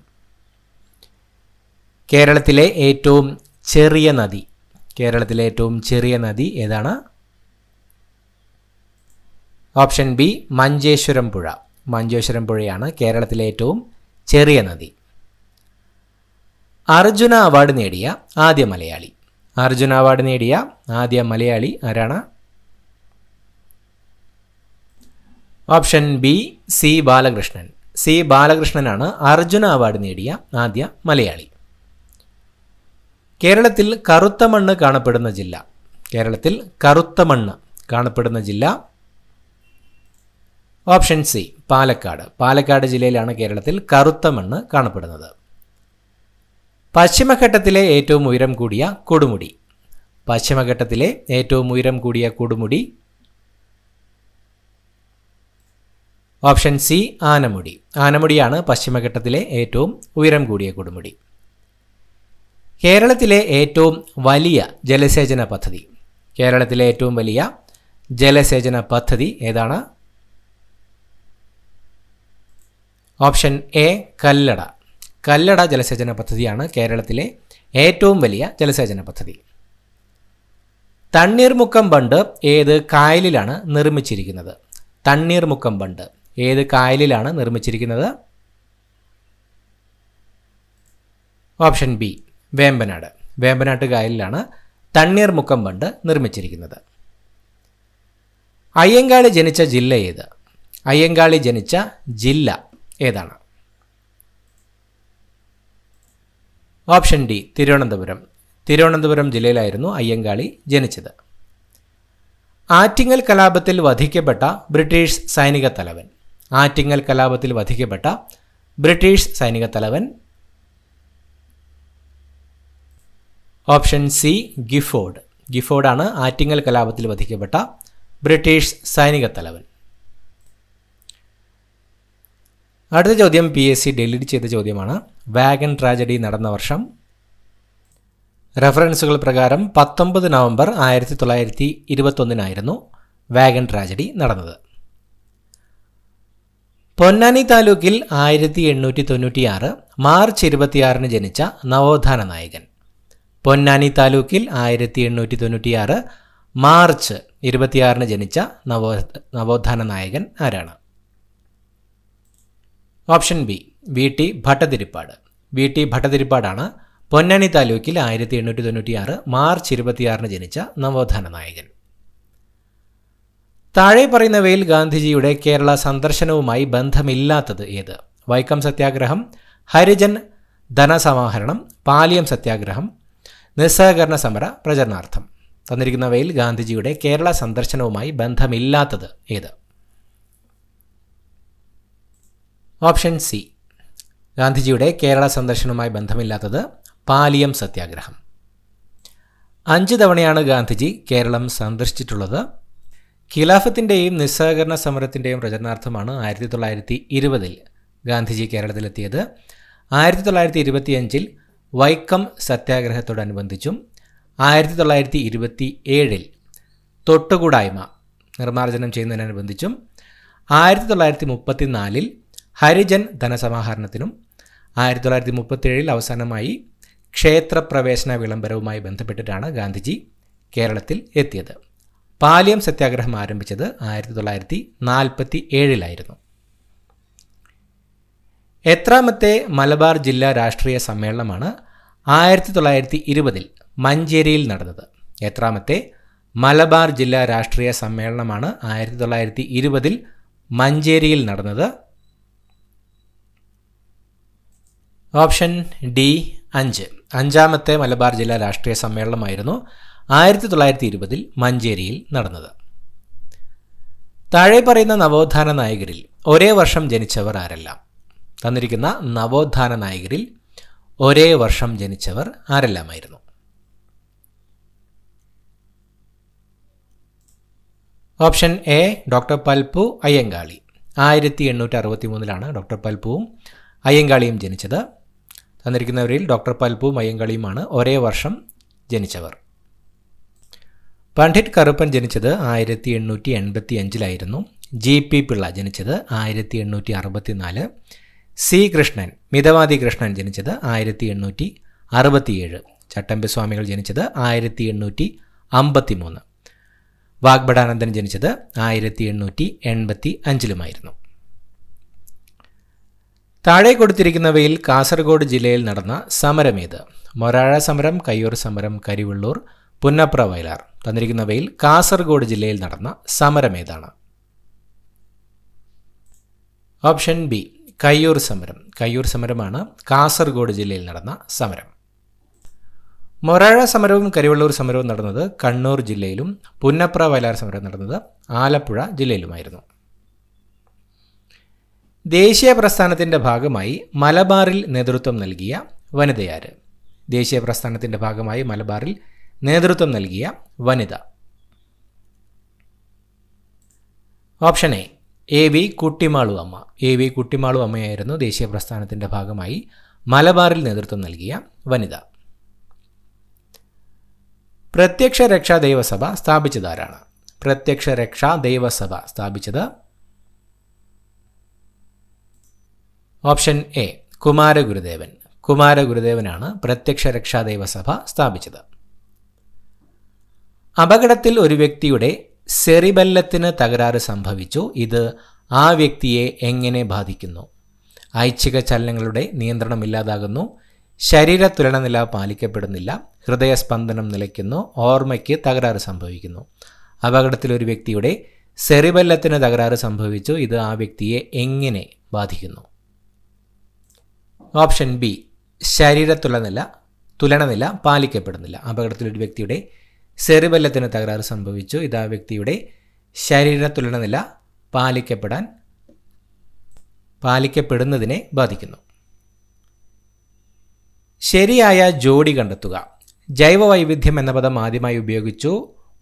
കേരളത്തിലെ ഏറ്റവും ചെറിയ നദി. കേരളത്തിലെ ഏറ്റവും ചെറിയ നദി ഏതാണ്? Option B. മഞ്ചേശ്വരം പുഴ. മഞ്ചേശ്വരം പുഴയാണ് കേരളത്തിലെ ഏറ്റവും ചെറിയ നദി. അർജുന അവാർഡ് നേടിയ ആദ്യ മലയാളി. അർജുന അവാർഡ് നേടിയ ആദ്യ മലയാളി ആരാണ്? Option B. C Balakrishnan. C ബാലകൃഷ്ണനാണ് അർജുന അവാർഡ് നേടിയ ആദ്യ മലയാളി. കേരളത്തിൽ കറുത്ത മണ്ണ് കാണപ്പെടുന്ന ജില്ല. കേരളത്തിൽ കറുത്ത മണ്ണ് കാണപ്പെടുന്ന ജില്ല. Option C. പാലക്കാട്. പാലക്കാട് ജില്ലയിലാണ് കേരളത്തിൽ കറുത്ത മണ്ണ് കാണപ്പെടുന്നത്. പശ്ചിമഘട്ടത്തിലെ ഏറ്റവും ഉയരം കൂടിയ കൊടുമുടി. പശ്ചിമഘട്ടത്തിലെ ഏറ്റവും ഉയരം കൂടിയ കൊടുമുടി. Option C. ആനമുടി. ആനമുടിയാണ് പശ്ചിമഘട്ടത്തിലെ ഏറ്റവും ഉയരം കൂടിയ കൊടുമുടി. കേരളത്തിലെ ഏറ്റവും വലിയ ജലസേചന പദ്ധതി. കേരളത്തിലെ ഏറ്റവും വലിയ ജലസേചന പദ്ധതി ഏതാണ്? Option A. കല്ലട. കല്ലട ജലസേചന പദ്ധതിയാണ് കേരളത്തിലെ ഏറ്റവും വലിയ ജലസേചന പദ്ധതി. തണ്ണീർമുക്കം ബണ്ട് ഏത് കായലിലാണ് നിർമ്മിച്ചിരിക്കുന്നത്? തണ്ണീർമുക്കം ബണ്ട് ഏത് കായലിലാണ് നിർമ്മിച്ചിരിക്കുന്നത്? Option B Vembanad. വേമ്പനാട്ട് കായലിലാണ് തണ്ണീർമുക്കം ബണ്ട് നിർമ്മിച്ചിരിക്കുന്നത്. അയ്യങ്കാളി ജനിച്ച ജില്ല ഏത്? അയ്യങ്കാളി ജനിച്ച ജില്ല ഏതാണ്? Option D Thiruvananthapuram. തിരുവനന്തപുരം ജില്ലയിലായിരുന്നു അയ്യങ്കാളി ജനിച്ചത്. ആറ്റിങ്ങൽ കലാപത്തിൽ വധിക്കപ്പെട്ട ബ്രിട്ടീഷ് സൈനിക തലവൻ. ആറ്റിങ്ങൽ കലാപത്തിൽ വധിക്കപ്പെട്ട ബ്രിട്ടീഷ് സൈനിക തലവൻ. Option C Gifford. ഗിഫോർഡാണ് ആറ്റിങ്ങൽ കലാപത്തിൽ വധിക്കപ്പെട്ട ബ്രിട്ടീഷ് സൈനിക തലവൻ. അടുത്ത ചോദ്യം PSC ഡിലീറ്റ് ചെയ്ത ചോദ്യമാണ്. വാഗൺ ട്രാജഡി നടന്ന വർഷം? റെഫറൻസുകൾ പ്രകാരം 19 നവംബർ 1921 വാഗൺ ട്രാജഡി നടന്നത്. പൊന്നാനി താലൂക്കിൽ 1896 മാർച്ച് 26 ജനിച്ച നവോത്ഥാന നായകൻ. പൊന്നാനി താലൂക്കിൽ 1896 മാർച്ച് 26 ജനിച്ച നവോത്ഥാന നായകൻ ആരാണ്? Option B VT Bhattathiripad. VT ഭട്ടതിരിപ്പാടാണ് പൊന്നാനി താലൂക്കിൽ 1896 മാർച്ച് 26 ജനിച്ച നവോത്ഥാന നായകൻ. താഴെ പറയുന്നവയിൽ ഗാന്ധിജിയുടെ കേരള സന്ദർശനവുമായി ബന്ധമില്ലാത്തത് ഏത്? വൈക്കം സത്യാഗ്രഹം, ഹരിജൻ ധനസമാഹരണം, പാലിയം സത്യാഗ്രഹം, നിസ്സഹകരണ സമര പ്രചരണാർത്ഥം. തന്നിരിക്കുന്നവയിൽ ഗാന്ധിജിയുടെ കേരള സന്ദർശനവുമായി ബന്ധമില്ലാത്തത് ഏത്? ഓപ്ഷൻ സി ഗാന്ധിജിയുടെ കേരള സന്ദർശനവുമായി ബന്ധമില്ലാത്തത് പാലിയം സത്യാഗ്രഹം. 5 തവണയാണ് ഗാന്ധിജി കേരളം സന്ദർശിച്ചിട്ടുള്ളത്. ഖിലാഫത്തിൻ്റെയും നിസ്സഹകരണ സമരത്തിൻ്റെയും പ്രചരണാർത്ഥമാണ് 1920 ഗാന്ധിജി കേരളത്തിലെത്തിയത്. 1925 വൈക്കം സത്യാഗ്രഹത്തോടനുബന്ധിച്ചും 1927 തൊട്ടുകൂടായ്മ നിർമ്മാർജ്ജനം ചെയ്യുന്നതിനനുബന്ധിച്ചും 1934 ഹരിജൻ ധനസമാഹരണത്തിനും 1937 അവസാനമായി ക്ഷേത്രപ്രവേശന വിളംബരവുമായി ബന്ധപ്പെട്ടിട്ടാണ് ഗാന്ധിജി കേരളത്തിൽ എത്തിയത്. പാലിയം സത്യാഗ്രഹം ആരംഭിച്ചത് 1947 എത്രാമത്തെ മലബാർ ജില്ലാ രാഷ്ട്രീയ സമ്മേളനമാണ് 1920 മഞ്ചേരിയിൽ നടന്നത്? എത്രാമത്തെ മലബാർ ജില്ലാ രാഷ്ട്രീയ സമ്മേളനമാണ് 1920 മഞ്ചേരിയിൽ നടന്നത്? Option D 5. 5ാമത്തെ മലബാർ ജില്ലാ രാഷ്ട്രീയ സമ്മേളനമായിരുന്നു 1920 മഞ്ചേരിയിൽ നടന്നത്. താഴെ പറയുന്ന നവോത്ഥാന നായകരിൽ ഒരേ വർഷം ജനിച്ചവർ ആരെല്ലാം? തന്നിരിക്കുന്ന നവോത്ഥാന നായകരിൽ ഒരേ വർഷം ജനിച്ചവർ ആരെല്ലാമായിരുന്നു? Option A doctor Palpu Ayyankali. 1863 doctor പൽപ്പുവും അയ്യങ്കാളിയും ജനിച്ചത്. തന്നിരിക്കുന്നവരിൽ ഡോക്ടർ പൽപ്പുവും അയ്യങ്കാളിയുമാണ് ഒരേ വർഷം ജനിച്ചവർ. പണ്ഡിറ്റ് കറുപ്പൻ ജനിച്ചത് 1885 GP പിള്ള ജനിച്ചത് 1864. സി കൃഷ്ണൻ മിതവാദി കൃഷ്ണൻ ജനിച്ചത് 1867. ചട്ടമ്പി സ്വാമികൾ ജനിച്ചത് 1853. വാഗ്ഭടാനന്ദൻ ജനിച്ചത് 1885 താഴെ കൊടുത്തിരിക്കുന്നവയിൽ കാസർഗോഡ് ജില്ലയിൽ നടന്ന സമരമേത്? മൊരാഴ സമരം, കയ്യൂർ സമരം, കരിവള്ളൂർ, പുന്നപ്ര വയലാർ. തന്നിരിക്കുന്നവയിൽ കാസർഗോഡ് ജില്ലയിൽ നടന്ന സമരമേതാണ്? ഓപ്ഷൻ ബി കയ്യൂർ സമരം. കയ്യൂർ സമരമാണ് കാസർഗോഡ് ജില്ലയിൽ നടന്ന സമരം. മൊരാഴ സമരവും കരിവള്ളൂർ സമരവും നടന്നത് കണ്ണൂർ ജില്ലയിലും പുന്നപ്ര വയലാർ സമരം നടന്നത് ആലപ്പുഴ ജില്ലയിലുമായിരുന്നു. ദേശീയ പ്രസ്ഥാനത്തിൻ്റെ ഭാഗമായി മലബാറിൽ നേതൃത്വം നൽകിയ വനിതയാര്? ദേശീയ പ്രസ്ഥാനത്തിൻ്റെ ഭാഗമായി മലബാറിൽ നേതൃത്വം നൽകിയ വനിത. ഓപ്ഷൻ എ AV കുട്ടിമാളു അമ്മ. AV കുട്ടിമാളു അമ്മയായിരുന്നു ദേശീയ പ്രസ്ഥാനത്തിൻ്റെ ഭാഗമായി മലബാറിൽ നേതൃത്വം നൽകിയ വനിത. പ്രത്യക്ഷ രക്ഷാ ദൈവസഭ സ്ഥാപിച്ചതാരാണ്? പ്രത്യക്ഷ രക്ഷാ ദൈവസഭ സ്ഥാപിച്ചത്? Option A Kumaragurudevan. കുമാരഗുരുദേവനാണ് പ്രത്യക്ഷ രക്ഷാ ദൈവസഭ സ്ഥാപിച്ചത്. അപകടത്തിൽ ഒരു വ്യക്തിയുടെ സെറിബെല്ലത്തിന് തകരാറ് സംഭവിച്ചു. ഇത് ആ വ്യക്തിയെ എങ്ങനെ ബാധിക്കുന്നു? ഐച്ഛിക ചലനങ്ങളുടെ നിയന്ത്രണമില്ലാതാകുന്നു, ശരീര തുലനനില പാലിക്കപ്പെടുന്നില്ല, ഹൃദയസ്പന്ദനം നിലയ്ക്കുന്നു, ഓർമ്മയ്ക്ക് തകരാറ് സംഭവിക്കുന്നു. അപകടത്തിൽ ഒരു വ്യക്തിയുടെ സെറിബെല്ലത്തിന് തകരാറ് സംഭവിച്ചു. ഇത് ആ വ്യക്തിയെ എങ്ങനെ ബാധിക്കുന്നു? ഓപ്ഷൻ ബി, ശരീര തുലനനില പാലിക്കപ്പെടുന്നില്ല. അപകടത്തിൽ ഒരു വ്യക്തിയുടെ സെറിബെല്ലത്തിന് തകരാറ് സംഭവിച്ചു. ഇത് ആ വ്യക്തിയുടെ ശരീര തുലനനില പാലിക്കപ്പെടുന്നതിനെ ബാധിക്കുന്നു. ശരിയായ ജോഡി കണ്ടെത്തുക. ജൈവവൈവിധ്യം എന്ന പദം ആദ്യമായി ഉപയോഗിച്ചു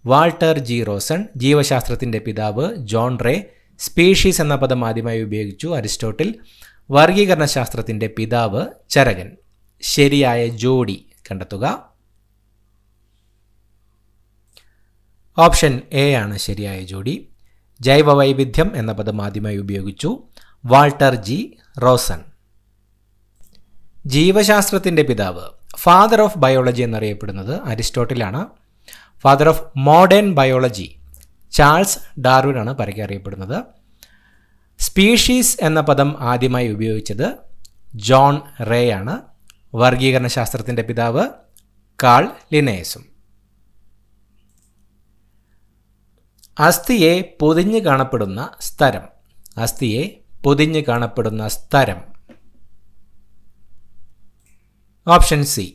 വാൾട്ടർ ജി റോസൺ. ജീവശാസ്ത്രത്തിൻ്റെ പിതാവ് ജോൺ റേ. സ്പീഷീസ് എന്ന പദം ആദ്യമായി ഉപയോഗിച്ചു അരിസ്റ്റോട്ടിൽ. വർഗീകരണ ശാസ്ത്രത്തിൻ്റെ പിതാവ് ചരകൻ. ശരിയായ ജോഡി കണ്ടെത്തുക. ഓപ്ഷൻ എ ആണ് ശരിയായ ജോഡി. ജൈവവൈവിധ്യം എന്ന പദം ആദ്യമായി ഉപയോഗിച്ചു വാൾട്ടർ ജി റോസൺ. ജീവശാസ്ത്രത്തിൻ്റെ പിതാവ്, ഫാദർ ഓഫ് ബയോളജി എന്നറിയപ്പെടുന്നത് അരിസ്റ്റോട്ടിലാണ്. Father of modern biology Charles ഡാർവിനാണ് പരക്കെ അറിയപ്പെടുന്നത്. സ്പീഷീസ് എന്ന പദം ആദ്യമായി ഉപയോഗിച്ചത് ജോൺ റേ ആണ്. വർഗീകരണ ശാസ്ത്രത്തിൻ്റെ പിതാവ് കാൾ ലിനേയസും. അസ്ഥിയെ പൊതിഞ്ഞു കാണപ്പെടുന്ന സ്ഥലം. Option C,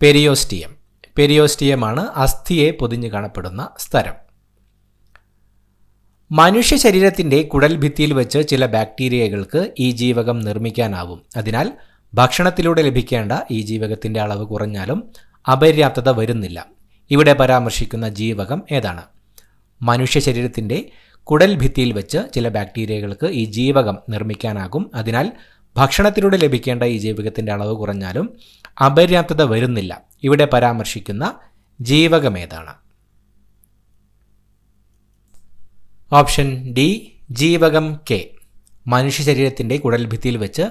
periosteum. പെരിയോസ്റ്റിയമാണ് അസ്ഥിയെ പൊതിഞ്ഞു കാണപ്പെടുന്ന സ്ഥലം. മനുഷ്യ ശരീരത്തിൻ്റെ കുടൽ ഭിത്തിയിൽ വെച്ച് ചില ബാക്ടീരിയകൾക്ക് ഈ ജീവകം നിർമ്മിക്കാനാവും. അതിനാൽ ഭക്ഷണത്തിലൂടെ ലഭിക്കേണ്ട ഈ ജീവകത്തിൻ്റെ അളവ് കുറഞ്ഞാലും അപര്യാപ്തത വരുന്നില്ല. ഇവിടെ പരാമർശിക്കുന്ന ജീവകം ഏതാണ്? മനുഷ്യ ശരീരത്തിൻ്റെ കുടൽ ഭിത്തിയിൽ വെച്ച് ചില ബാക്ടീരിയകൾക്ക് ഈ ജീവകം നിർമ്മിക്കാനാകും. അതിനാൽ ഭക്ഷണത്തിലൂടെ ലഭിക്കേണ്ട ഈ ജീവകത്തിൻ്റെ അളവ് കുറഞ്ഞാലും അപര്യാപ്തത വരുന്നില്ല. ഇവിടെ പരാമർശിക്കുന്ന ജീവകം ഏതാണ്? ഓപ്ഷൻ ഡി, ജീവകം കെ. മനുഷ്യ ശരീരത്തിൻ്റെ കുടൽ ഭിത്തിയിൽ വെച്ച്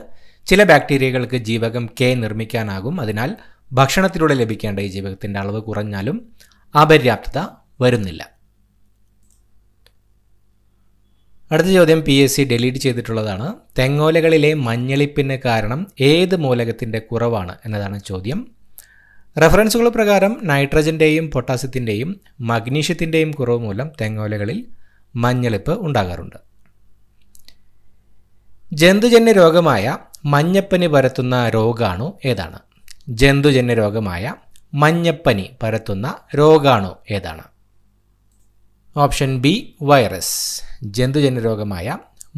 ചില ബാക്ടീരിയകൾക്ക് ജീവകം കെ നിർമ്മിക്കാനാകും. അതിനാൽ ഭക്ഷണത്തിലൂടെ ലഭിക്കേണ്ട ഈ ജീവകത്തിൻ്റെ അളവ് കുറഞ്ഞാലും അപര്യാപ്തത വരുന്നില്ല. അടുത്ത ചോദ്യം PSC ഡിലീറ്റ് ചെയ്തിട്ടുള്ളതാണ്. തെങ്ങോലകളിലെ മഞ്ഞളിപ്പിന് കാരണം ഏത് മൂലകത്തിൻ്റെ കുറവാണ് എന്നതാണ് ചോദ്യം. റെഫറൻസുകൾ പ്രകാരം നൈട്രജൻ്റെയും പൊട്ടാസ്യത്തിൻ്റെയും മഗ്നീഷ്യത്തിൻ്റെയും കുറവ് മൂലം തെങ്ങോലകളിൽ മഞ്ഞളിപ്പ് ഉണ്ടാകാറുണ്ട്. ജന്തുജന്യ രോഗമായ മഞ്ഞപ്പനി പരത്തുന്ന രോഗാണു ഏതാണ്? ജന്തുജന്യ രോഗമായ മഞ്ഞപ്പനി പരത്തുന്ന രോഗാണു ഏതാണ്? Option B, virus. ജന്തുജന്യ രോഗമായ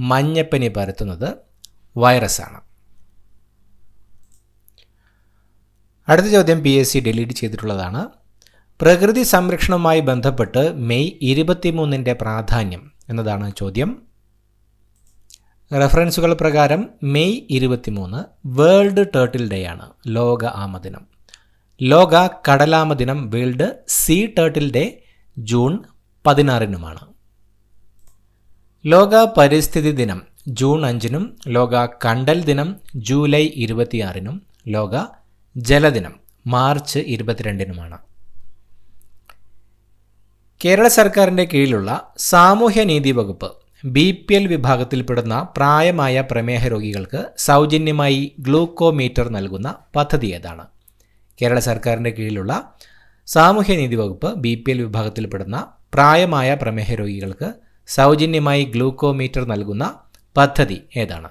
മഞ്ഞപ്പനി പരത്തുന്നത് വൈറസാണ്. അടുത്ത ചോദ്യം PSC ഡിലീറ്റ് ചെയ്തിട്ടുള്ളതാണ്. പ്രകൃതി സംരക്ഷണവുമായി ബന്ധപ്പെട്ട് മെയ് 23 പ്രാധാന്യം എന്നതാണ് ചോദ്യം. റെഫറൻസുകൾ പ്രകാരം മെയ് 23 വേൾഡ് ടേർട്ടിൽ ഡേ ആണ്, ലോക ആമദിനം. ലോക കടലാമ ദിനം world sea turtle day June 16 ലോക പരിസ്ഥിതി ദിനം ജൂൺ 5 ലോക കണ്ടൽ ദിനം ജൂലൈ 26 ലോക ജലദിനം മാർച്ച് 22 കേരള സർക്കാരിൻ്റെ കീഴിലുള്ള സാമൂഹ്യനീതി വകുപ്പ് BPL വിഭാഗത്തിൽപ്പെടുന്ന പ്രായമായ പ്രമേഹ രോഗികൾക്ക് സൗജന്യമായി ഗ്ലൂക്കോമീറ്റർ നൽകുന്ന പദ്ധതി ഏതാണ്? കേരള സർക്കാരിൻ്റെ കീഴിലുള്ള സാമൂഹ്യനീതി വകുപ്പ് BPL വിഭാഗത്തിൽപ്പെടുന്ന പ്രായമായ പ്രമേഹ രോഗികൾക്ക് സൗജന്യമായി ഗ്ലൂക്കോമീറ്റർ നൽകുന്ന പദ്ധതി ഏതാണ്?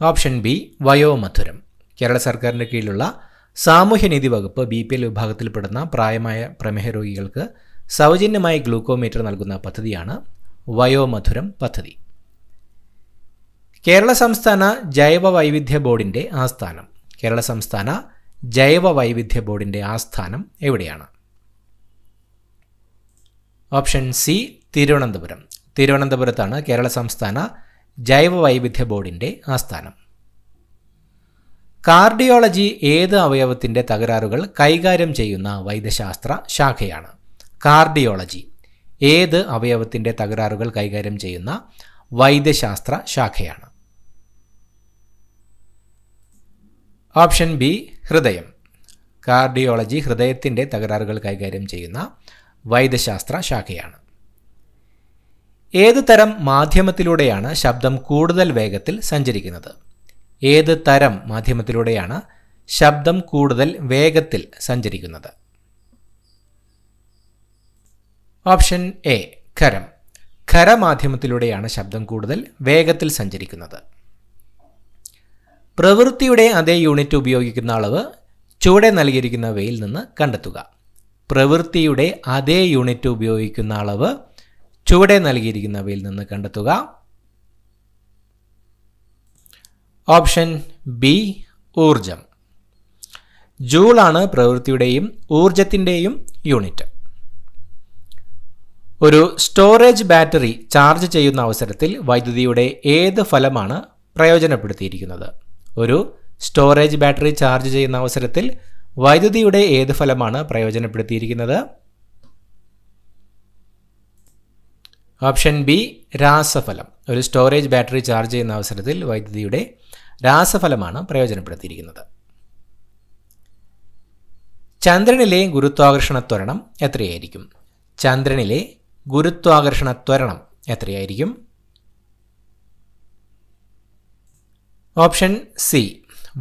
Option B, Vayomadhuram. കേരള സർക്കാരിൻ്റെ കീഴിലുള്ള സാമൂഹ്യനീതി വകുപ്പ് BPL വിഭാഗത്തിൽപ്പെടുന്ന പ്രായമായ പ്രമേഹ രോഗികൾക്ക് സൗജന്യമായി ഗ്ലൂക്കോമീറ്റർ നൽകുന്ന പദ്ധതിയാണ് വയോമധുരം പദ്ധതി. കേരള സംസ്ഥാന ജൈവ വൈവിധ്യ ബോർഡിൻ്റെ ആസ്ഥാനം. കേരള സംസ്ഥാന ജൈവ വൈവിധ്യ ബോർഡിൻ്റെ ആസ്ഥാനം എവിടെയാണ്? Option C, Thiruvananthapuram. തിരുവനന്തപുരത്താണ് കേരള സംസ്ഥാന ജൈവ വൈവിധ്യ ബോർഡിൻ്റെ ആസ്ഥാനം. കാർഡിയോളജി ഏത് അവയവത്തിൻ്റെ തകരാറുകൾ കൈകാര്യം ചെയ്യുന്ന വൈദ്യശാസ്ത്ര ശാഖയാണ്? കാർഡിയോളജി ഏത് അവയവത്തിൻ്റെ തകരാറുകൾ കൈകാര്യം ചെയ്യുന്ന വൈദ്യശാസ്ത്ര ശാഖയാണ്? ഓപ്ഷൻ ബി, ഹൃദയം. കാർഡിയോളജി ഹൃദയത്തിൻ്റെ തകരാറുകൾ കൈകാര്യം ചെയ്യുന്ന വൈദ്യശാസ്ത്ര ശാഖയാണ്. ഏത് തരം മാധ്യമത്തിലൂടെയാണ് ശബ്ദം കൂടുതൽ വേഗത്തിൽ സഞ്ചരിക്കുന്നത്? ഏത് തരം മാധ്യമത്തിലൂടെയാണ് ശബ്ദം കൂടുതൽ വേഗത്തിൽ സഞ്ചരിക്കുന്നത്? Option A ഖരം. ഖരമാധ്യമത്തിലൂടെയാണ് ശബ്ദം കൂടുതൽ വേഗത്തിൽ സഞ്ചരിക്കുന്നത്. പ്രവൃത്തിയുടെ അതേ യൂണിറ്റ് ഉപയോഗിക്കുന്ന അളവ് ചുവടെ നൽകിയിരിക്കുന്നവയിൽ നിന്ന് കണ്ടെത്തുക. പ്രവൃത്തിയുടെ അതേ യൂണിറ്റ് ഉപയോഗിക്കുന്ന അളവ് ചുവടെ നൽകിയിരിക്കുന്നവയിൽ നിന്ന് കണ്ടെത്തുക. ഓപ്ഷൻ ബി ഊർജം. ജൂളാണ് പ്രവൃത്തിയുടെയും ഊർജത്തിൻ്റെയും യൂണിറ്റ്. ഒരു സ്റ്റോറേജ് ബാറ്ററി ചാർജ് ചെയ്യുന്ന അവസരത്തിൽ വൈദ്യുതിയുടെ ഏത് ഫലമാണ് പ്രയോജനപ്പെടുത്തിയിരിക്കുന്നത്? ഒരു സ്റ്റോറേജ് ബാറ്ററി ചാർജ് ചെയ്യുന്ന അവസരത്തിൽ വൈദ്യുതിയുടെ ഏത് ഫലമാണ് പ്രയോജനപ്പെടുത്തിയിരിക്കുന്നത്? Option B രാസഫലം. ഒരു സ്റ്റോറേജ് ബാറ്ററി ചാർജ് ചെയ്യുന്ന അവസരത്തിൽ വൈദ്യുതിയുടെ രാസഫലമാണ് പ്രയോജനപ്പെടുത്തിയിരിക്കുന്നത്. ചന്ദ്രനിലെ ഗുരുത്വാകർഷണ ത്വരണം എത്രയായിരിക്കും? ചന്ദ്രനിലെ ഗുരുത്വാകർഷണ ത്വരണം എത്രയായിരിക്കും? Option C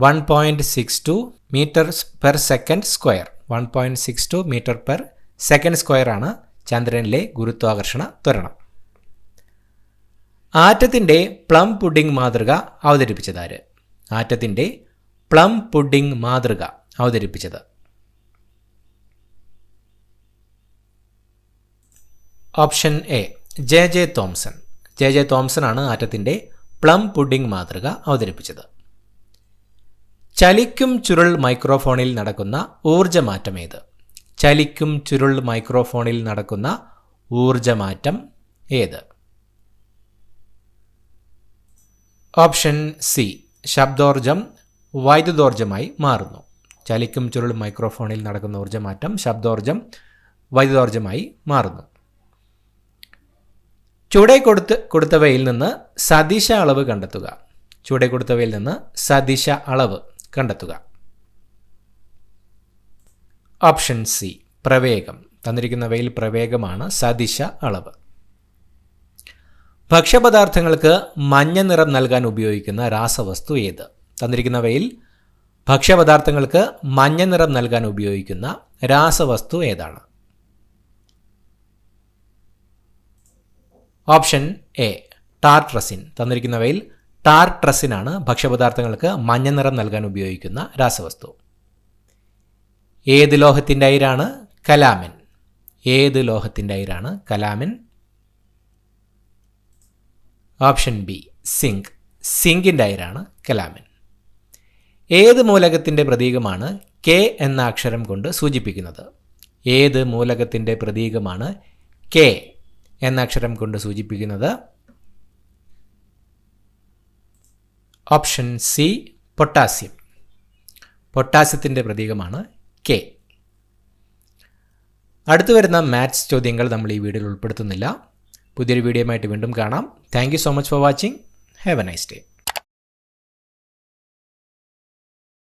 1.62 metre per second square. 1.62 metre per second square ആണ് ചന്ദ്രനിലെ ഗുരുത്വാകർഷണ ത്വരണം. ആറ്റത്തിൻ്റെ പ്ലം പുഡിംഗ് മാതൃക അവതരിപ്പിച്ചതാര്? ആറ്റത്തിൻ്റെ പ്ലം പുഡിംഗ് മാതൃക അവതരിപ്പിച്ചത്? Option A J Thomson. J Thomson ആണ് ആറ്റത്തിൻ്റെ പ്ലം പുഡിംഗ് മാതൃക അവതരിപ്പിച്ചത്. ചലിക്കും ചുരുൾ മൈക്രോഫോണിൽ നടക്കുന്ന ഊർജ്ജമാറ്റം ഏത്? ചലിക്കും ചുരുൾ മൈക്രോഫോണിൽ നടക്കുന്ന ഊർജ്ജമാറ്റം ഏത്? ഓപ്ഷൻ സി ശബ്ദോർജം വൈദ്യുതോർജ്ജമായി മാറുന്നു. ചലിക്കും ചുരുൾ മൈക്രോഫോണിൽ നടക്കുന്ന ഊർജ്ജമാറ്റം ശബ്ദോർജം വൈദ്യുതോർജ്ജമായി മാറുന്നു. ചുവടെ കൊടുത്തവയിൽ നിന്ന് സദിശ അളവ് കണ്ടെത്തുക. ചുവടെ കൊടുത്തവയിൽ നിന്ന് സദിശ അളവ് കണ്ടെത്തുക. ഓപ്ഷൻ സി പ്രവേഗം. തന്നിരിക്കുന്നവയിൽ പ്രവേഗമാണ് സദിശ അളവ്. ഭക്ഷ്യപദാർത്ഥങ്ങൾക്ക് മഞ്ഞ നിറം നൽകാൻ ഉപയോഗിക്കുന്ന രാസവസ്തു ഏത്? തന്നിരിക്കുന്നവയിൽ ഭക്ഷ്യപദാർത്ഥങ്ങൾക്ക് മഞ്ഞ നിറം നൽകാൻ ഉപയോഗിക്കുന്ന രാസവസ്തു ഏതാണ്? Option A tartrazine. തന്നിരിക്കുന്നവയിൽ ടാർട്രസിനാണ് ഭക്ഷ്യപദാർത്ഥങ്ങൾക്ക് മഞ്ഞ നിറം നൽകാൻ ഉപയോഗിക്കുന്ന രാസവസ്തു. ഏത് ലോഹത്തിൻ്റെ അയിരാണ് കലാമിൻ? ഏത് ലോഹത്തിൻ്റെ അയിരാണ് കലാമിൻ? Option B zinc. സിങ്കിൻ്റെ അയിരാണ് കലാമിൻ. ഏത് മൂലകത്തിൻ്റെ പ്രതീകമാണ് കെ എന്ന അക്ഷരം കൊണ്ട് സൂചിപ്പിക്കുന്നത്? ഏത് മൂലകത്തിൻ്റെ പ്രതീകമാണ് കെ എന്ന അക്ഷരം കൊണ്ട് സൂചിപ്പിക്കുന്നത്? Option C potassium. പൊട്ടാസ്യത്തിൻ്റെ പ്രതീകമാണ് കെ. അടുത്തു വരുന്ന മാത്സ് ചോദ്യങ്ങൾ നമ്മൾ ഈ വീഡിയോയിൽ ഉൾപ്പെടുത്തുന്നില്ല. പുതിയൊരു വീഡിയോയുമായിട്ട് വീണ്ടും കാണാം. Thank you so much for watching. Have A nice day.